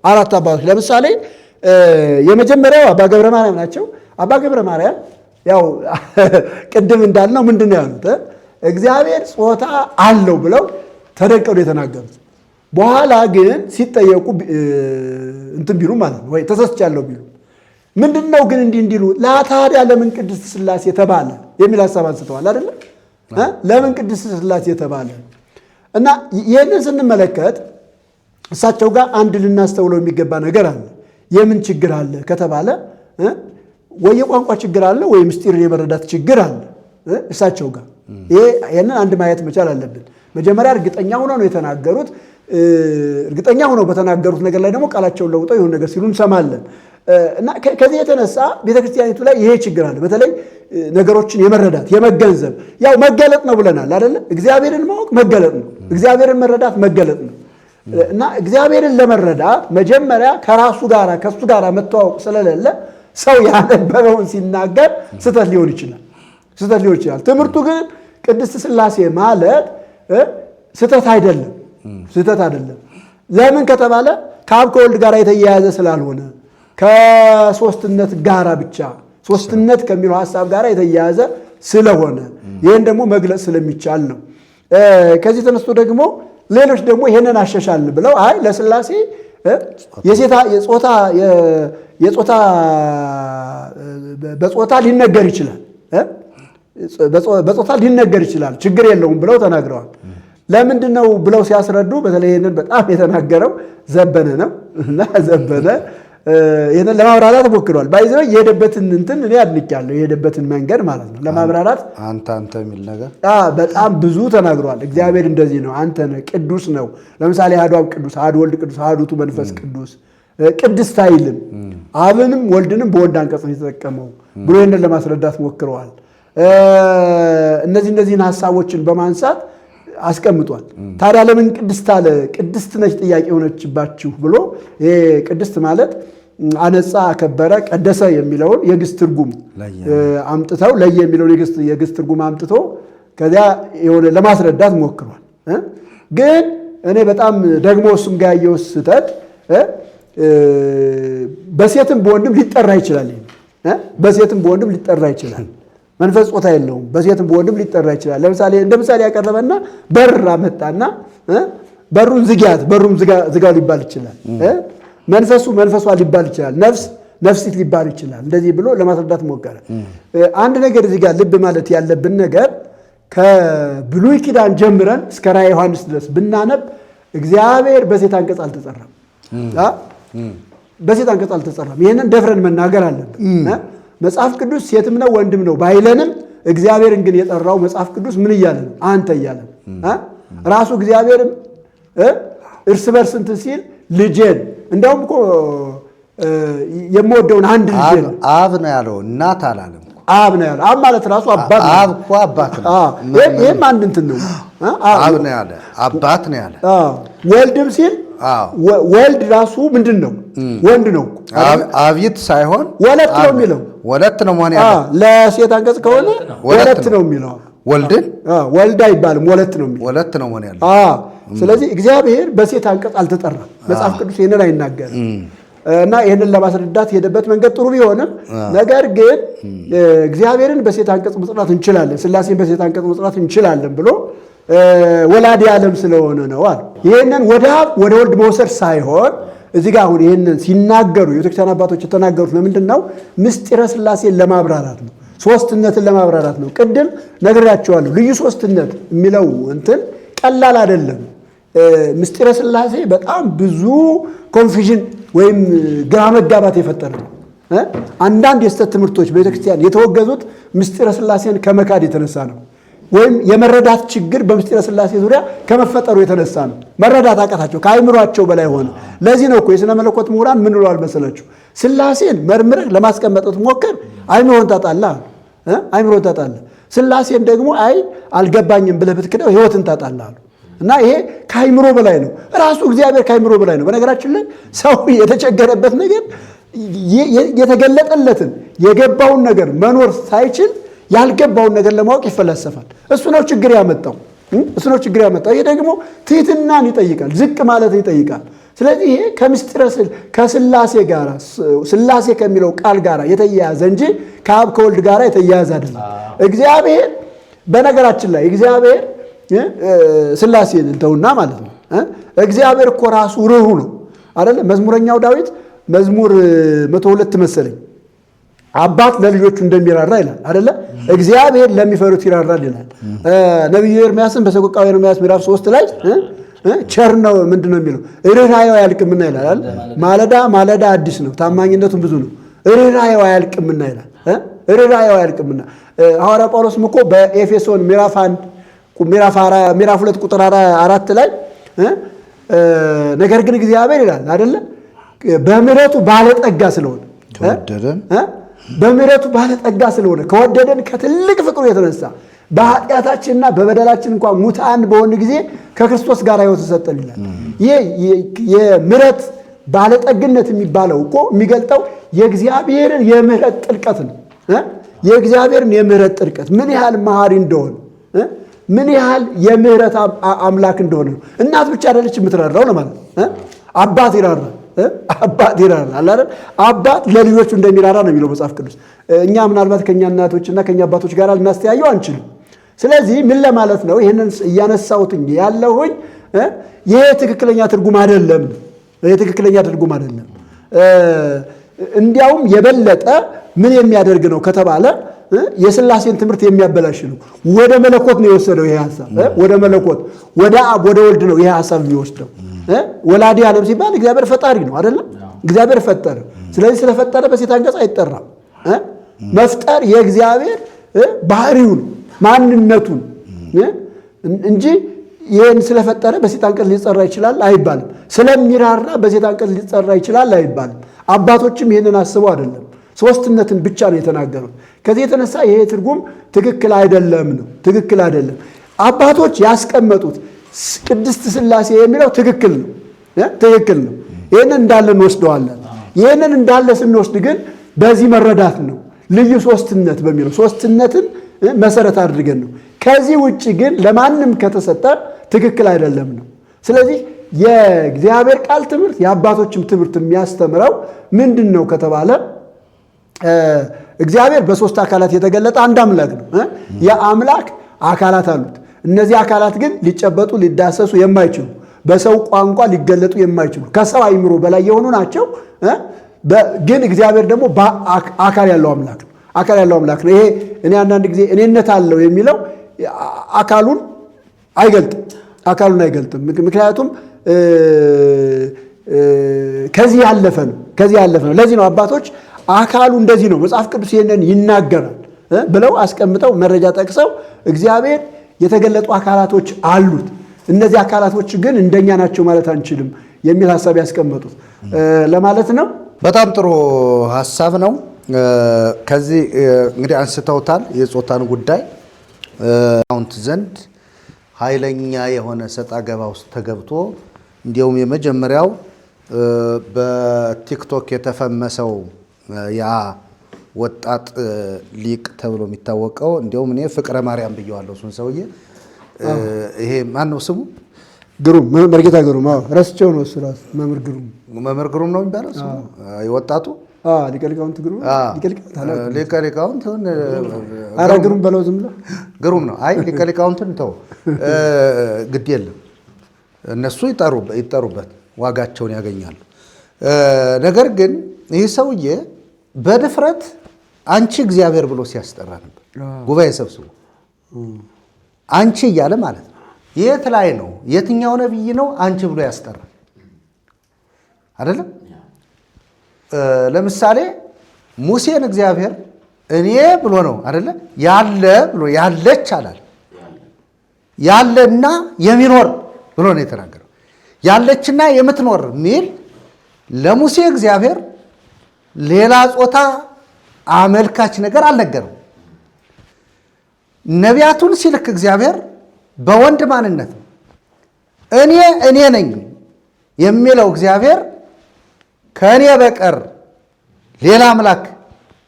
4 አባቶች ለምሳሌ የመጀመሪያው አባ ገብረ ማርያም ናቸው። አባ ገብረ ማርያም ያው ቅድም እንዳልነው ምንድን ነው ያሉት? እግዚአብሔር ጾታ አለው ብለው ተደንቀው የተናገሩት። በኋላ ግን ሲጠየቁ እንትን ቢሉ ማለት ነው ወይ ተሰስቻለሁ ቢሉ ምንድነው ግን እንዲሉ ታዲያ ለምን ቅድስት ሥላሴ ተባለ የሚል ሐሳብ አንስተዋል አይደል? ለምን ቅድስት ሥላሴ ተባለ? እና ይህንን ስንመለከት እሳቸው ጋር አንድ ልናስተውለው የሚገባ ነገር አለ። የምን ችግር አለ ከተባለ ወይ የቋንቋ ችግር አለ ወይ ምስጢር የመረዳት ችግር አለ እሳቸው ጋር። ይህንን አንድ ማየት መቻል አለብን። መጀመሪያ እርግጠኛ ሆነው ነው የተናገሩት። እርግጠኛ ሆነው በተናገሩት ነገር ላይ ደግሞ ቃላቸውን ለውጠው የሆነ ነገር ሲሉ እንሰማለን። እና ከዚህ የተነሳ ቤተክርስቲያኒቱ ላይ ይሄ ችግር አለ። በተለይ ነገሮችን የመረዳት የመገንዘብ ያው መገለጥ ነው ብለናል አይደለ? እግዚአብሔርን ማወቅ መገለጥ ነው። እግዚአብሔርን መረዳት መገለጥ ነው። እና እግዚአብሔርን ለመረዳት መጀመሪያ ከራሱ ጋር ከሱ ጋር መተዋወቅ ስለሌለ ሰው ያነበበውን ሲናገር ስህተት ሊሆን ይችላል። ትምህርቱ ግን ቅድስት ሥላሴ ማለት ስህተት አይደለም። ለምን ከተባለ ከአብ ከወልድ ጋር የተያያዘ ስላልሆነ ከሶስትነት ጋር ብቻ ሶስትነት ከሚለው ሐሳብ ጋር የተያያዘ ስለሆነ ይህን ደግሞ መግለጽ ስለሚቻል ነው። ከዚህ ተነስቶ ደግሞ ሌሎች ደግሞ ይሄንን አሸሻል ብለው አይ ለሥላሴ በጾታ ሊነገር ይችላል በጾታ ሊነገር ይችላል ችግር የለውም ብለው ተናግረዋል። ለምንድን ነው ብለው ሲያስረዱ በተለይ ይሄንን በጣም የተናገረው ዘበነ ነው እና ዘበነ ይሄንን ለማብራራት ሞክሯል። ባይዘው የሄደበትን እንትን እኔ አድንቄያለሁ። የሄደበትን መንገድ ማለት ነው ለማብራራት አንተ የሚል ነገር በጣም ብዙ ተናግሯል። እግዚአብሔር እንደዚህ ነው፣ አንተ ነህ፣ ቅዱስ ነው። ለምሳሌ አሐዱ አብ ቅዱስ፣ አሐዱ ወልድ ቅዱስ፣ አሐዱ ውእቱ መንፈስ ቅዱስ ቅድስት አይልም። አብንም ወልድንም በወልድ አንቀጽ ነው የተጠቀመው ብሎ ይሄንን ለማስረዳት ሞክረዋል። እነዚህን ሐሳቦችን በማንሳት አስቀምጧል። ታዲያ ለምን ቅድስት አለ? ቅድስት ነች ጥያቄ ሆነችባችሁ ብሎ ይሄ ቅድስት ማለት አነጻ፣ አከበረ፣ ቀደሰ የሚለውን የግስ ትርጉም አምጥተው ለየ የሚለውን የግስ ትርጉም አምጥቶ ከዚያ የሆነ ለማስረዳት ሞክሯል። ግን እኔ በጣም ደግሞ እሱም ጋር ያየው ስህተት በሴትም በወንድም ሊጠራ ይችላል። በሴትም በወንድም ሊጠራ ይችላል። መንፈስ ጾታ የለውም። በሴትም በወንድም ሊጠራ ይችላል። ለምሳሌ እንደ ምሳሌ ያቀረበና በር አመጣና በሩን ዝጊያት፣ በሩም ዝጋው ሊባል ይችላል። መንፈሷ ሊባል ይችላል። ነፍሲት ሊባል ይችላል። እንደዚህ ብሎ ለማስረዳት ሞከረ። አንድ ነገር እዚህ ጋር ልብ ማለት ያለብን ነገር ከብሉይ ኪዳን ጀምረን እስከ ራዕየ ዮሐንስ ድረስ ብናነብ እግዚአብሔር በሴት አንቀጽ አልተጠራም። በሴት አንቀጽ አልተጠራም። ይህንን ደፍረን መናገር አለብን። መጽሐፍ ቅዱስ ሴትም ነው ወንድም ነው ባይለንም እግዚአብሔርን ግን የጠራው መጽሐፍ ቅዱስ ምን እያለ ነው? አንተ እያለ ራሱ እግዚአብሔርም እርስ በርስ እንትን ሲል ልጄን እንደውም እኮ የምወደውን አንድ ልጄን አብ ነው ያለው፣ እናት አላለም። አብ ነው ያለው። አብ ማለት ራሱ አባት ነው። አብ እኮ አባት ነው። ይሄም አንድ እንትን ነው። አብ ነው ያለ፣ አባት ነው ያለ። ወልድም ሲል ወልድ ራሱ ምንድን ነው? ወንድ ነው። አብይት ሳይሆን ወለት ነው የሚለው። ወለት ነው መሆን ያለው። ለሴት አንቀጽ ከሆነ ወለት ነው የሚለው። ወልድን ወልድ አይባልም፣ ወለት ነው የሚለው። ወለት ነው መሆን ያለው። ስለዚህ እግዚአብሔር በሴት አንቀጽ አልተጠራም። መጽሐፍ ቅዱስ ይህንን አይናገርም። እና ይህንን ለማስረዳት የሄደበት መንገድ ጥሩ ቢሆንም ነገር ግን እግዚአብሔርን በሴት አንቀጽ መጥራት እንችላለን፣ ሥላሴን በሴት አንቀጽ መጥራት እንችላለን ብሎ ወላዲ ዓለም ስለሆነ ነው አለ። ይህንን ወደ አብ ወደ ወልድ መውሰድ ሳይሆን እዚህ ጋር አሁን ይህንን ሲናገሩ የቤተክርስቲያን አባቶች የተናገሩት ለምንድን ነው? ምስጢረ ሥላሴን ለማብራራት ነው፣ ሦስትነትን ለማብራራት ነው። ቅድም ነግሬያቸዋለሁ። ልዩ ሦስትነት የሚለው እንትን ቀላል አይደለም። ምስጢረ ሥላሴ በጣም ብዙ ኮንፊዥን ወይም ግራ መጋባት የፈጠረ ነው። አንዳንድ የስተት ትምህርቶች በቤተክርስቲያን የተወገዙት ምስጢረ ሥላሴን ከመካድ የተነሳ ነው። ወይም የመረዳት ችግር በምስጢረ ሥላሴ ዙሪያ ከመፈጠሩ የተነሳ ነው። መረዳት አቃታቸው፣ ከአይምሯቸው በላይ ሆነ። ለዚህ ነው እኮ የሥነ መለኮት ምሁራን ምን ብለዋል መሰላችሁ? ሥላሴን መርምረህ ለማስቀመጥ ሞክር አይምሮን ታጣለህ፣ አይምሮን ታጣለህ። ሥላሴን ደግሞ አልገባኝም ብለህ ብትክደው ሕይወትን ታጣለህ። እና ይሄ ከአይምሮ በላይ ነው። ራሱ እግዚአብሔር ከአይምሮ በላይ ነው። በነገራችን ላይ ሰው የተቸገረበት ነገር የተገለጠለትን የገባውን ነገር መኖር ሳይችል ያልገባውን ነገር ለማወቅ ይፈላሰፋል። እሱ ነው ችግር ያመጣው። ይሄ ደግሞ ትሕትናን ይጠይቃል፣ ዝቅ ማለትን ይጠይቃል። ስለዚህ ይሄ ከሥላሴ ጋር ሥላሴ ከሚለው ቃል ጋር የተያያዘ እንጂ ከአብ ከወልድ ጋር የተያያዘ አይደለም። እግዚአብሔር በነገራችን ላይ እግዚአብሔር ሥላሴን እንተውና ማለት ነው። እግዚአብሔር እኮ ራሱ ርኅሩህ ነው አይደለ? መዝሙረኛው ዳዊት መዝሙር 102 መሰለኝ አባት ለልጆቹ እንደሚራራ ይላል አይደለ? እግዚአብሔር ለሚፈሩት ይራራል ይላል። ነቢዩ ኤርምያስን በሰቆቃወ ኤርምያስ ምዕራፍ 3 ላይ ቸር ነው ምንድን ነው የሚለው? ርኅራኄው አያልቅምና ይላል። ማለዳ ማለዳ አዲስ ነው፣ ታማኝነቱም ብዙ ነው፣ ርኅራኄው አያልቅምና ይላል። ርኅራኄው አያልቅምና ሐዋርያ ጳውሎስም እኮ በኤፌሶን ምዕራፍ 2 ቁጥር 4 ላይ ነገር ግን እግዚአብሔር ይላል አይደለ? በምሕረቱ ባለጠጋ ስለሆነ በምሕረቱ ባለጠጋ ስለሆነ ከወደደን ከትልቅ ፍቅሩ የተነሳ በኃጢአታችንና በበደላችን እንኳን ሙታን በሆን ጊዜ ከክርስቶስ ጋር ሕይወት ሰጠን ይላል። ይህ የምሕረት ባለጠግነት የሚባለው እኮ የሚገልጠው የእግዚአብሔርን የምሕረት ጥልቀት ነው። የእግዚአብሔርን የምሕረት ጥልቀት ምን ያህል መሐሪ እንደሆነ ምን ያህል የምሕረት አምላክ እንደሆነ ነው። እናት ብቻ አይደለች የምትራራው ለማለት አባት ይራራል። አባት ይራራል አይደል? አባት ለልጆቹ እንደሚራራ ነው የሚለው መጽሐፍ ቅዱስ። እኛ ምናልባት ከኛ እናቶችና ከኛ አባቶች ጋር ልናስተያየው አንችልም። ስለዚህ ምን ለማለት ነው ይህንን እያነሳሁት ያለሁኝ ይሄ ትክክለኛ ትርጉም አይደለም። ይሄ ትክክለኛ ትርጉም አይደለም። እንዲያውም የበለጠ ምን የሚያደርግ ነው ከተባለ የሥላሴን ትምህርት የሚያበላሽ ነው። ወደ መለኮት ነው የወሰደው ይሄ ሐሳብ። ወደ መለኮት ወደ አብ ወደ ወልድ ነው ይሄ ሐሳብ የሚወስደው። ወላዲ ዓለም ሲባል እግዚአብሔር ፈጣሪ ነው አይደለም? እግዚአብሔር ፈጠረ። ስለዚህ ስለፈጠረ በሴት አንቀጽ አይጠራም። መፍጠር የእግዚአብሔር ባህሪውን ማንነቱን እንጂ ይህን ስለፈጠረ በሴት አንቀጽ ሊጠራ ይችላል አይባልም። ስለሚራራ በሴት አንቀጽ ሊጠራ ይችላል አይባልም። አባቶችም ይህንን አስበው አይደለም፣ ሦስትነትን ብቻ ነው የተናገሩት። ከዚህ የተነሳ ይሄ ትርጉም ትክክል አይደለም ነው፣ ትክክል አይደለም። አባቶች ያስቀመጡት ቅድስት ሥላሴ የሚለው ትክክል ነው፣ ትክክል ነው። ይህንን እንዳለ እንወስደዋለን። ይህንን እንዳለ ስንወስድ ግን በዚህ መረዳት ነው ልዩ ሦስትነት በሚለው ሦስትነትን መሰረት አድርገን ነው። ከዚህ ውጭ ግን ለማንም ከተሰጠ ትክክል አይደለም ነው። ስለዚህ የእግዚአብሔር ቃል ትምህርት የአባቶችም ትምህርት የሚያስተምረው ምንድን ነው ከተባለ እግዚአብሔር በሦስት አካላት የተገለጠ አንድ አምላክ ነው። የአምላክ አካላት አሉት። እነዚህ አካላት ግን ሊጨበጡ ሊዳሰሱ የማይችሉ በሰው ቋንቋ ሊገለጡ የማይችሉ ከሰው አእምሮ በላይ የሆኑ ናቸው። ግን እግዚአብሔር ደግሞ አካል ያለው አምላክ ነው። አካል ያለው አምላክ ነው። ይሄ እኔ አንዳንድ ጊዜ እኔነት አለው የሚለው አካሉን አይገልጥም። ምክንያቱም ከዚህ ያለፈ ነው። ለዚህ ነው አባቶች አካሉ እንደዚህ ነው መጽሐፍ ቅዱስ ይሄንን ይናገራል ብለው አስቀምጠው መረጃ ጠቅሰው እግዚአብሔር የተገለጡ አካላቶች አሉት፣ እነዚህ አካላቶች ግን እንደኛ ናቸው ማለት አንችልም የሚል ሐሳብ ያስቀመጡት ለማለት ነው። በጣም ጥሩ ሐሳብ ነው። ከዚህ እንግዲህ አንስተውታል የጾታን ጉዳይ አውንት ዘንድ ኃይለኛ የሆነ ሰጣ ገባ ውስጥ ተገብቶ እንዲያውም የመጀመሪያው በቲክቶክ የተፈመሰው ያ ወጣት ሊቅ ተብሎ የሚታወቀው እንዲያውም እኔ ፍቅረ ማርያም ብየዋለሁ እሱን ሰውዬ። ይሄ ማን ነው ስሙ? ግሩም መርጌታ ግሩም። ረስቼው ነው እሱ ራሱ መምህር ግሩም ነው የሚባለው ስሙ የወጣቱ ሊቀ ሊቃውንት ግሩም ሊቀ ሊቃውንት ኧረ ግሩም በለው ዝም ብለው ግሩም ነው። አይ ሊቀ ሊቃውንትን ተው ግድ የለም እነሱ ይጠሩበት ዋጋቸውን ያገኛሉ። ነገር ግን ይህ ሰውዬ በድፍረት አንቺ እግዚአብሔር ብሎ ሲያስጠራ ነበር። ጉባኤ ሰብስቦ አንቺ እያለ ማለት ነው። የት ላይ ነው? የትኛው ነቢይ ነው አንቺ ብሎ ያስጠራ አይደለም? ለምሳሌ ሙሴን እግዚአብሔር እኔ ብሎ ነው አይደለ? ያለ ብሎ ያለች አላል። ያለና የሚኖር ብሎ ነው የተናገረው። ያለችና የምትኖር ሚል ለሙሴ እግዚአብሔር ሌላ ጾታ አመልካች ነገር አልነገረም። ነቢያቱን ሲልክ እግዚአብሔር በወንድ ማንነት ነው። እኔ ነኝ የሚለው እግዚአብሔር ከእኔ በቀር ሌላ አምላክ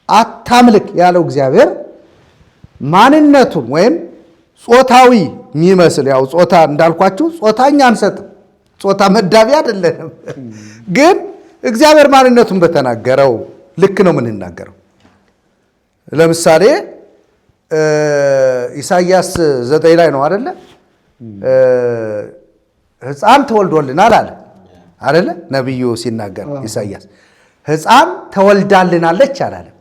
አታምልክ ያለው እግዚአብሔር ማንነቱን ወይም ጾታዊ የሚመስል ያው ጾታ እንዳልኳችሁ ጾታኛ አንሰጥም፣ ጾታ መዳቢ አይደለንም። ግን እግዚአብሔር ማንነቱን በተናገረው ልክ ነው የምንናገረው። ለምሳሌ ኢሳይያስ 9 ላይ ነው አይደለ? ሕፃን ተወልዶልናል አለ አይደለ? ነቢዩ ሲናገር ኢሳይያስ ሕፃን ተወልዳልናለች አላለም።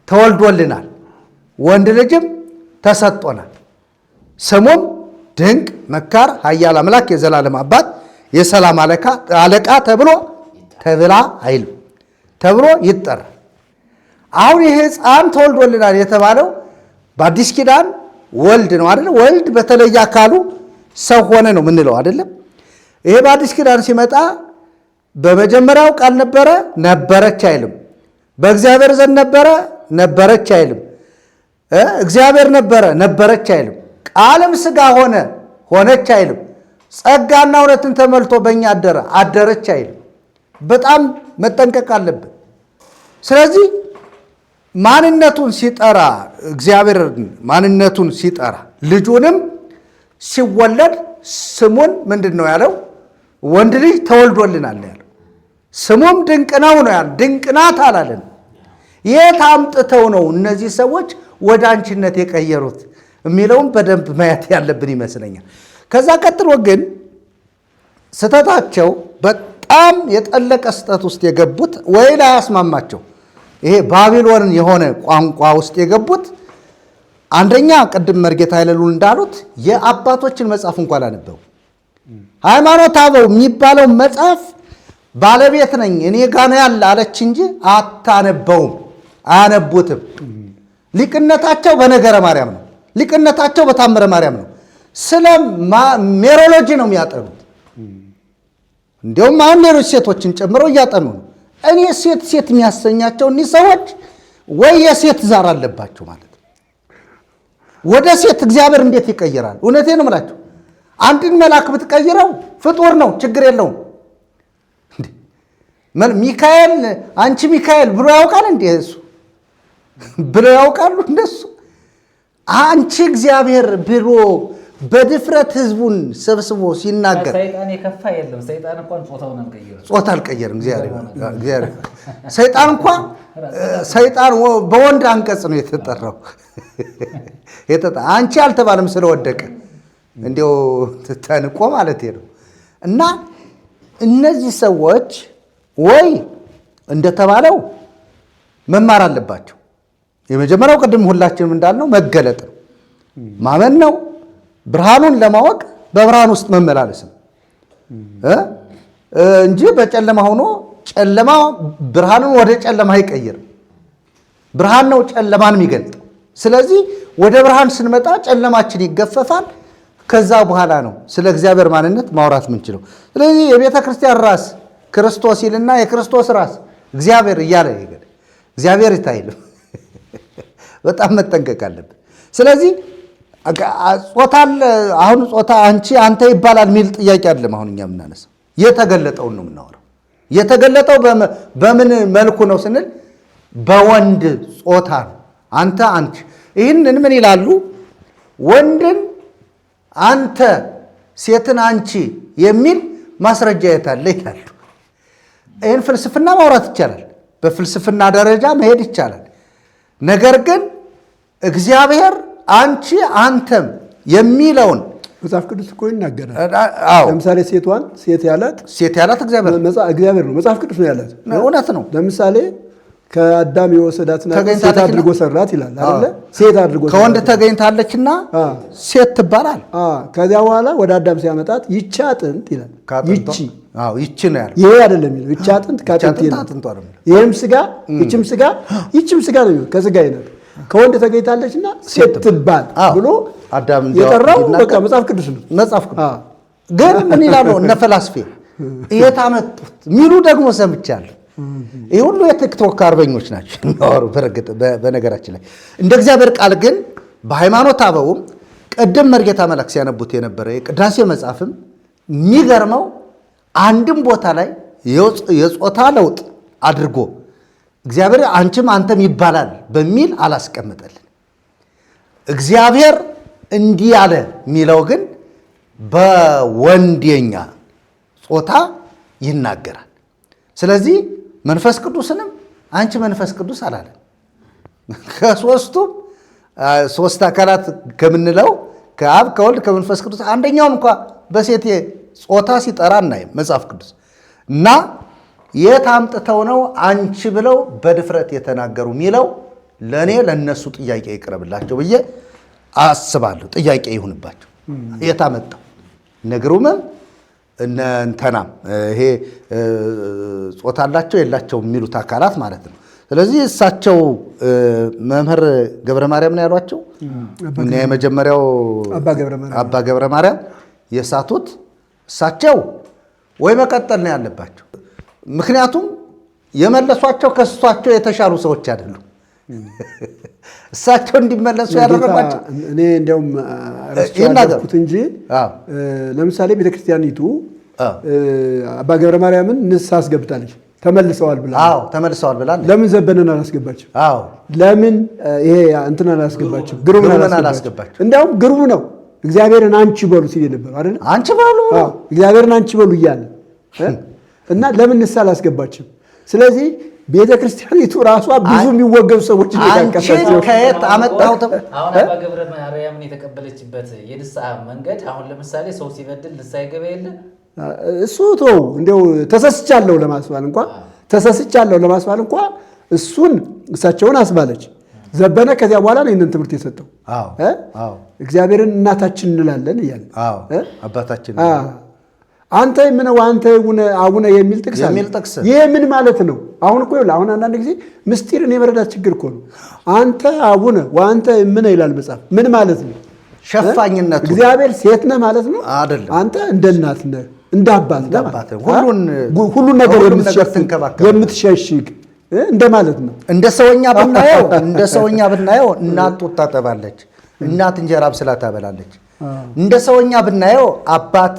ተወልዶልናል፣ ወንድ ልጅም ተሰጥቶናል፣ ስሙም ድንቅ መካር፣ ኃያል አምላክ፣ የዘላለም አባት፣ የሰላም አለቃ ተብላ አይልም ተብሎ ይጠራል። አሁን ይሄ ሕፃን ተወልዶልናል የተባለው በአዲስ ኪዳን ወልድ ነው አይደለ? ወልድ በተለየ አካሉ ሰው ሆነ ነው ምንለው አይደለም? ይሄ በአዲስ ኪዳን ሲመጣ በመጀመሪያው ቃል ነበረ፣ ነበረች አይልም። በእግዚአብሔር ዘንድ ነበረ፣ ነበረች አይልም። እግዚአብሔር ነበረ፣ ነበረች አይልም። ቃልም ሥጋ ሆነ፣ ሆነች አይልም። ጸጋና እውነትን ተመልቶ በእኛ አደረ፣ አደረች አይልም። በጣም መጠንቀቅ አለብን። ስለዚህ ማንነቱን ሲጠራ እግዚአብሔር ማንነቱን ሲጠራ ልጁንም ሲወለድ ስሙን ምንድን ነው ያለው? ወንድ ልጅ ተወልዶልናል ያለው። ስሙም ድንቅ ነው ነው ያለው። ድንቅ ናት አላለን። የት አምጥተው ነው እነዚህ ሰዎች ወደ አንቺነት የቀየሩት? የሚለውን በደንብ ማየት ያለብን ይመስለኛል። ከዛ ቀጥሎ ግን ስተታቸው በጣም የጠለቀ ስተት ውስጥ የገቡት ወይ ላያስማማቸው ይሄ ባቢሎን የሆነ ቋንቋ ውስጥ የገቡት አንደኛ ቅድም መርጌታ ኃይለሉል እንዳሉት የአባቶችን መጽሐፍ እንኳን አላነበቡ። ሃይማኖተ አበው የሚባለው መጽሐፍ ባለቤት ነኝ እኔ ጋር ያለ አለች እንጂ አታነበውም፣ አያነቡትም። ሊቅነታቸው በነገረ ማርያም ነው። ሊቅነታቸው በታምረ ማርያም ነው። ስለ ሜሮሎጂ ነው የሚያጠኑት። እንዲሁም አሁን ሌሎች ሴቶችን ጨምረው እያጠኑ ነው። እኔ ሴት የሚያሰኛቸው እኒህ ሰዎች ወይ የሴት ዛር አለባቸው ማለት ነው። ወደ ሴት እግዚአብሔር እንዴት ይቀይራል? እውነቴን ነው የምላቸው። አንድን መልአክ ብትቀይረው ፍጡር ነው፣ ችግር የለውም። ሚካኤል አንቺ ሚካኤል ብሎ ያውቃል እንዴ? እሱ ብሎ ያውቃሉ እንደሱ? አንቺ እግዚአብሔር ብሎ በድፍረት ህዝቡን ሰብስቦ ሲናገር ሰይጣን የከፋ የለም። ሰይጣን እንኳን ጾታውን አልቀየረም፣ ጾታ አልቀየረም። እግዚአብሔር ሰይጣን እንኳን ሰይጣን በወንድ አንቀጽ ነው የተጠራው። አንቺ አልተባለም ስለወደቀ እንዲያው ተንቆ ማለት ነው። እና እነዚህ ሰዎች ወይ እንደተባለው መማር አለባቸው። የመጀመሪያው ቅድም ሁላችንም እንዳልነው መገለጥ ነው፣ ማመን ነው። ብርሃኑን ለማወቅ በብርሃን ውስጥ መመላለስ ነው እንጂ በጨለማ ሆኖ ጨለማ ብርሃኑን ወደ ጨለማ አይቀይርም። ብርሃን ነው ጨለማን የሚገልጠው። ስለዚህ ወደ ብርሃን ስንመጣ ጨለማችን ይገፈፋል። ከዛ በኋላ ነው ስለ እግዚአብሔር ማንነት ማውራት የምንችለው። ስለዚህ የቤተ ክርስቲያን ራስ ክርስቶስ ይልና የክርስቶስ ራስ እግዚአብሔር እያለ ይገድ እግዚአብሔር ይታይልም። በጣም መጠንቀቅ አለብን። ስለዚህ ጾታ አሁን ጾታ አንቺ አንተ ይባላል የሚል ጥያቄ አይደለም። አሁን እኛ የምናነሳው የተገለጠውን ነው የምናወራው። የተገለጠው በምን መልኩ ነው ስንል በወንድ ጾታ ነው። አንተ አንቺ። ይህንን ምን ይላሉ? ወንድን አንተ ሴትን አንቺ የሚል ማስረጃ የታለ ይላሉ። ይህን ፍልስፍና ማውራት ይቻላል። በፍልስፍና ደረጃ መሄድ ይቻላል። ነገር ግን እግዚአብሔር አንቺ አንተም የሚለውን መጽሐፍ ቅዱስ እኮ ይናገራል። ለምሳሌ ሴቷን ሴት ያላት እግዚአብሔር ነው። መጽሐፍ ቅዱስ ነው ያላት። እውነት ነው። ለምሳሌ ከአዳም የወሰዳትና ሴት አድርጎ ሰራት ይላል አይደለ? ሴት አድርጎ ከወንድ ተገኝታለችና ሴት ትባላል። ከዚያ በኋላ ወደ አዳም ሲያመጣት ይቺ አጥንት ይላል። ይቺ ነው ያለው። ይሄ አይደለም የሚለው ይቺ አጥንት ከአጥንት ይላል። ይህም ስጋ ይቺም ስጋ ነው የሚለው ከስጋ ይላል። ከወንድ ተገኝታለችና ሴት ትባል ብሎ አዳም የጠራው በቃ መጽሐፍ ቅዱስ ነው። መጽሐፍ ቅዱስ ግን ምን ይላሉ እነ ፈላስፌ የታመጡት የሚሉ ደግሞ ሰምቻለሁ። ይህ ሁሉ የቲክቶክ አርበኞች ናቸው የሚያወሩ። በነገራችን ላይ እንደ እግዚአብሔር ቃል ግን በሃይማኖት አበውም ቅድም መርጌታ መላክ ሲያነቡት የነበረ የቅዳሴ መጽሐፍም የሚገርመው አንድም ቦታ ላይ የጾታ ለውጥ አድርጎ እግዚአብሔር አንቺም አንተም ይባላል በሚል አላስቀምጠልን። እግዚአብሔር እንዲህ ያለ የሚለው ግን በወንዴኛ ጾታ ይናገራል። ስለዚህ መንፈስ ቅዱስንም አንቺ መንፈስ ቅዱስ አላለም። ከሶስቱም ሶስት አካላት ከምንለው ከአብ ከወልድ ከመንፈስ ቅዱስ አንደኛውን እንኳ በሴት ጾታ ሲጠራ እናይም መጽሐፍ ቅዱስ እና የት አምጥተው ነው አንቺ ብለው በድፍረት የተናገሩ የሚለው ለእኔ ለእነሱ ጥያቄ ይቅረብላቸው ብዬ አስባለሁ። ጥያቄ ይሁንባቸው። የት አመጣው ነግሩምም እንተናም ይሄ ጾታ አላቸው የላቸው የሚሉት አካላት ማለት ነው። ስለዚህ እሳቸው መምህር ገብረ ማርያም ነው ያሏቸው እና የመጀመሪያው አባ ገብረ ማርያም የሳቱት እሳቸው ወይ መቀጠል ነው ያለባቸው። ምክንያቱም የመለሷቸው ከእሷቸው የተሻሉ ሰዎች አይደሉም። እሳቸው እንዲመለሱ ያደረጓቸው እኔ እንዲያውም ረስቻለሁት እንጂ ለምሳሌ ቤተክርስቲያኒቱ አባ ገብረ ማርያምን ንስሐ አስገብታለች። ተመልሰዋል ብላ ለምን ዘበነን አላስገባችም? ለምን ይሄ እንትን አላስገባችም? ግሩምን አላስገባችም? እንዲያውም ግሩም ነው እግዚአብሔርን አንቺ በሉ ሲል ነበር አይደል? አንቺ በሉ እግዚአብሔርን አንቺ በሉ እያለ እና ለምን ንስሐ አላስገባችም? ስለዚህ ቤተ ክርስቲያኒቱ ራሷ ብዙ የሚወገዙ ሰዎች አንቺን ከየት አመጣው? አሁን አባ ገብረ ማርያምን የተቀበለችበት የንስሐ መንገድ አሁን ለምሳሌ ሰው ሲበድል ንስሐ ይገባ የለ እሱ ተው እንደው ተሰስቻለሁ ለማስባል እንኳ እሱን እሳቸውን አስባለች። ዘበነ ከዚያ በኋላ ነው ይህንን ትምህርት የሰጠው። እግዚአብሔርን እናታችን እንላለን እያለ አባታችን አንተ ምን ዋንተ አቡነ የሚል ጥቅስ ይሄ ምን ማለት ነው? አሁን እኮ አሁን አንዳንድ ጊዜ ምስጢርን የመረዳት ችግር እኮ ነው። አንተ አቡነ ዋንተ ምን ይላል መጽሐፍ? ምን ማለት ነው? ሸፋኝነቱ እግዚአብሔር ሴት ነህ ማለት ነው አይደለም። አንተ እንደ እናት ነህ እንደ አባት ነህ ማለት ሁሉን ነገር የምትሸሽግ እንደማለት ነው። እንደ ሰውኛ ብናየው እናት ጡት ታጠባለች፣ እናት እንጀራ ብስላ ታበላለች። እንደ ሰውኛ ብናየው አባት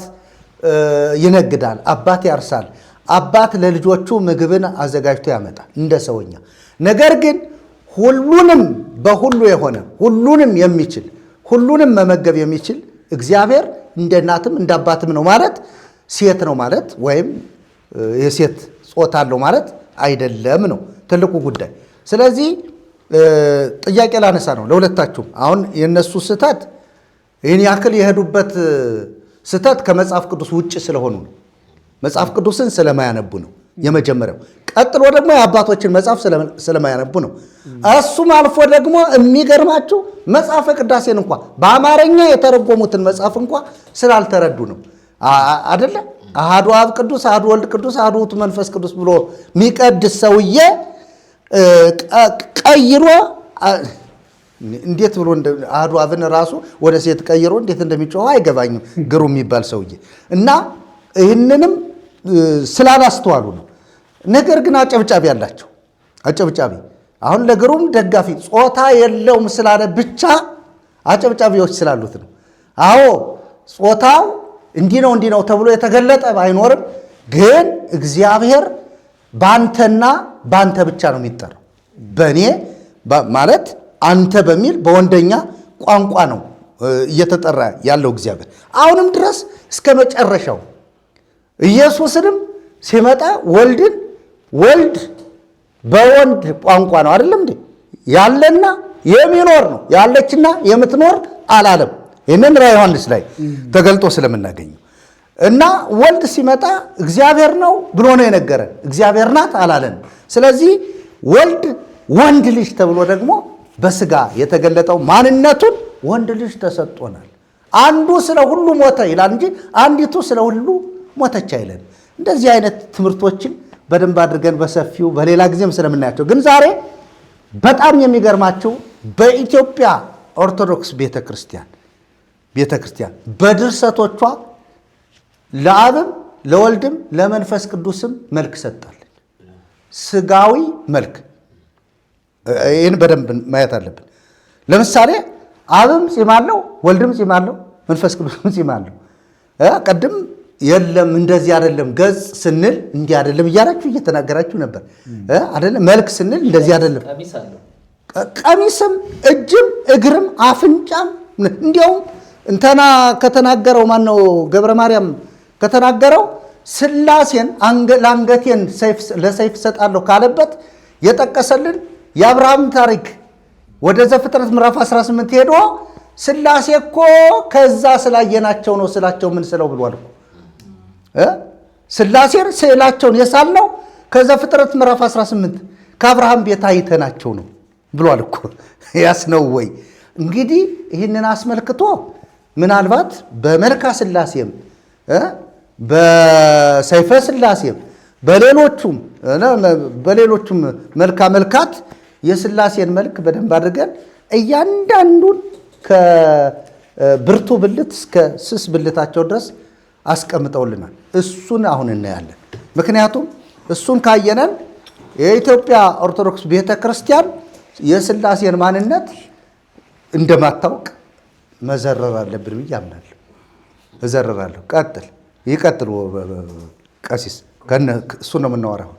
ይነግዳል፣ አባት ያርሳል፣ አባት ለልጆቹ ምግብን አዘጋጅቶ ያመጣል እንደ ሰውኛ። ነገር ግን ሁሉንም በሁሉ የሆነ ሁሉንም የሚችል ሁሉንም መመገብ የሚችል እግዚአብሔር እንደ እናትም እንደ አባትም ነው ማለት ሴት ነው ማለት ወይም የሴት ጾታ አለው ማለት አይደለም ነው ትልቁ ጉዳይ። ስለዚህ ጥያቄ ላነሳ ነው ለሁለታችሁም። አሁን የነሱ ስህተት ይህን ያክል የሄዱበት ስህተት ከመጽሐፍ ቅዱስ ውጭ ስለሆኑ ነው። መጽሐፍ ቅዱስን ስለማያነቡ ነው የመጀመሪያው። ቀጥሎ ደግሞ የአባቶችን መጽሐፍ ስለማያነቡ ነው። እሱም አልፎ ደግሞ የሚገርማችሁ መጽሐፈ ቅዳሴን እንኳ በአማርኛ የተረጎሙትን መጽሐፍ እንኳ ስላልተረዱ ነው አደለ? አሐዱ አብ ቅዱስ፣ አሐዱ ወልድ ቅዱስ፣ አሐዱ ውእቱ መንፈስ ቅዱስ ብሎ የሚቀድስ ሰውዬ ቀይሮ እንዴት ብሎ አሐዱ አብን ራሱ ወደ ሴት ቀይሮ እንዴት እንደሚጮህ አይገባኝም። ግሩ የሚባል ሰውዬ እና ይህንንም ስላላስተዋሉ ነው። ነገር ግን አጨብጫቢ ያላቸው አጨብጫቢ አሁን ለግሩም ደጋፊ ጾታ የለውም ስላለ ብቻ አጨብጫቢዎች ስላሉት ነው። አዎ ጾታው እንዲህ ነው ተብሎ የተገለጠ ባይኖርም ግን እግዚአብሔር ባንተና ባንተ ብቻ ነው የሚጠራው። በእኔ ማለት አንተ በሚል በወንደኛ ቋንቋ ነው እየተጠራ ያለው እግዚአብሔር አሁንም ድረስ እስከ መጨረሻው። ኢየሱስንም ሲመጣ ወልድ በወንድ ቋንቋ ነው አይደለም እንዴ? ያለና የሚኖር ነው ያለችና የምትኖር አላለም። ይህንን ራዕየ ዮሐንስ ላይ ተገልጦ ስለምናገኘው እና ወልድ ሲመጣ እግዚአብሔር ነው ብሎ ነው የነገረን። እግዚአብሔር ናት አላለን። ስለዚህ ወንድ ልጅ ተብሎ ደግሞ በስጋ የተገለጠው ማንነቱን ወንድ ልጅ ተሰጥቶናል። አንዱ ስለ ሁሉ ሞተ ይላል እንጂ አንዲቱ ስለ ሁሉ ሞተች አይለን። እንደዚህ አይነት ትምህርቶችን በደንብ አድርገን በሰፊው በሌላ ጊዜም ስለምናያቸው፣ ግን ዛሬ በጣም የሚገርማቸው በኢትዮጵያ ኦርቶዶክስ ቤተክርስቲያን በድርሰቶቿ ለአብም ለወልድም ለመንፈስ ቅዱስም መልክ ሰጣለች። ስጋዊ መልክ። ይህን በደንብ ማየት አለብን። ለምሳሌ አብም ጺም አለው፣ ወልድም ጺም አለው፣ መንፈስ ቅዱስም ጺም አለው። ቀድም የለም እንደዚህ አይደለም፣ ገጽ ስንል እንዲህ አይደለም እያላችሁ እየተናገራችሁ ነበር አይደለም። መልክ ስንል እንደዚህ አይደለም። ቀሚስም እጅም እግርም አፍንጫም እንዲያውም እንተና ከተናገረው ማነው ገብረ ማርያም ከተናገረው ሥላሴን ለአንገቴን ለሰይፍ ሰጣለሁ ካለበት የጠቀሰልን የአብርሃም ታሪክ ወደ ዘፍጥረት ምዕራፍ 18 ሄዶ ሥላሴ እኮ ከዛ ስላየናቸው ነው ስላቸው ምን ስለው ብሏል እኮ ሥላሴን ስዕላቸውን የሳልነው ከዘፍጥረት ምዕራፍ 18 ከአብርሃም ቤት አይተናቸው ነው ብሏል እኮ። ያስ ነው ወይ እንግዲህ ይህንን አስመልክቶ ምናልባት በመልካ ሥላሴም በሰይፈ ሥላሴም በሌሎቹም መልካ መልካት የሥላሴን መልክ በደንብ አድርገን እያንዳንዱን ከብርቱ ብልት እስከ ስስ ብልታቸው ድረስ አስቀምጠውልናል። እሱን አሁን እናያለን። ምክንያቱም እሱን ካየነን የኢትዮጵያ ኦርቶዶክስ ቤተክርስቲያን የሥላሴን ማንነት እንደማታውቅ መዘረር አለብን ብዬ አምናለሁ። እዘረራለሁ። ይቀጥል ቀሲስ፣ እሱ ነው የምናወራው።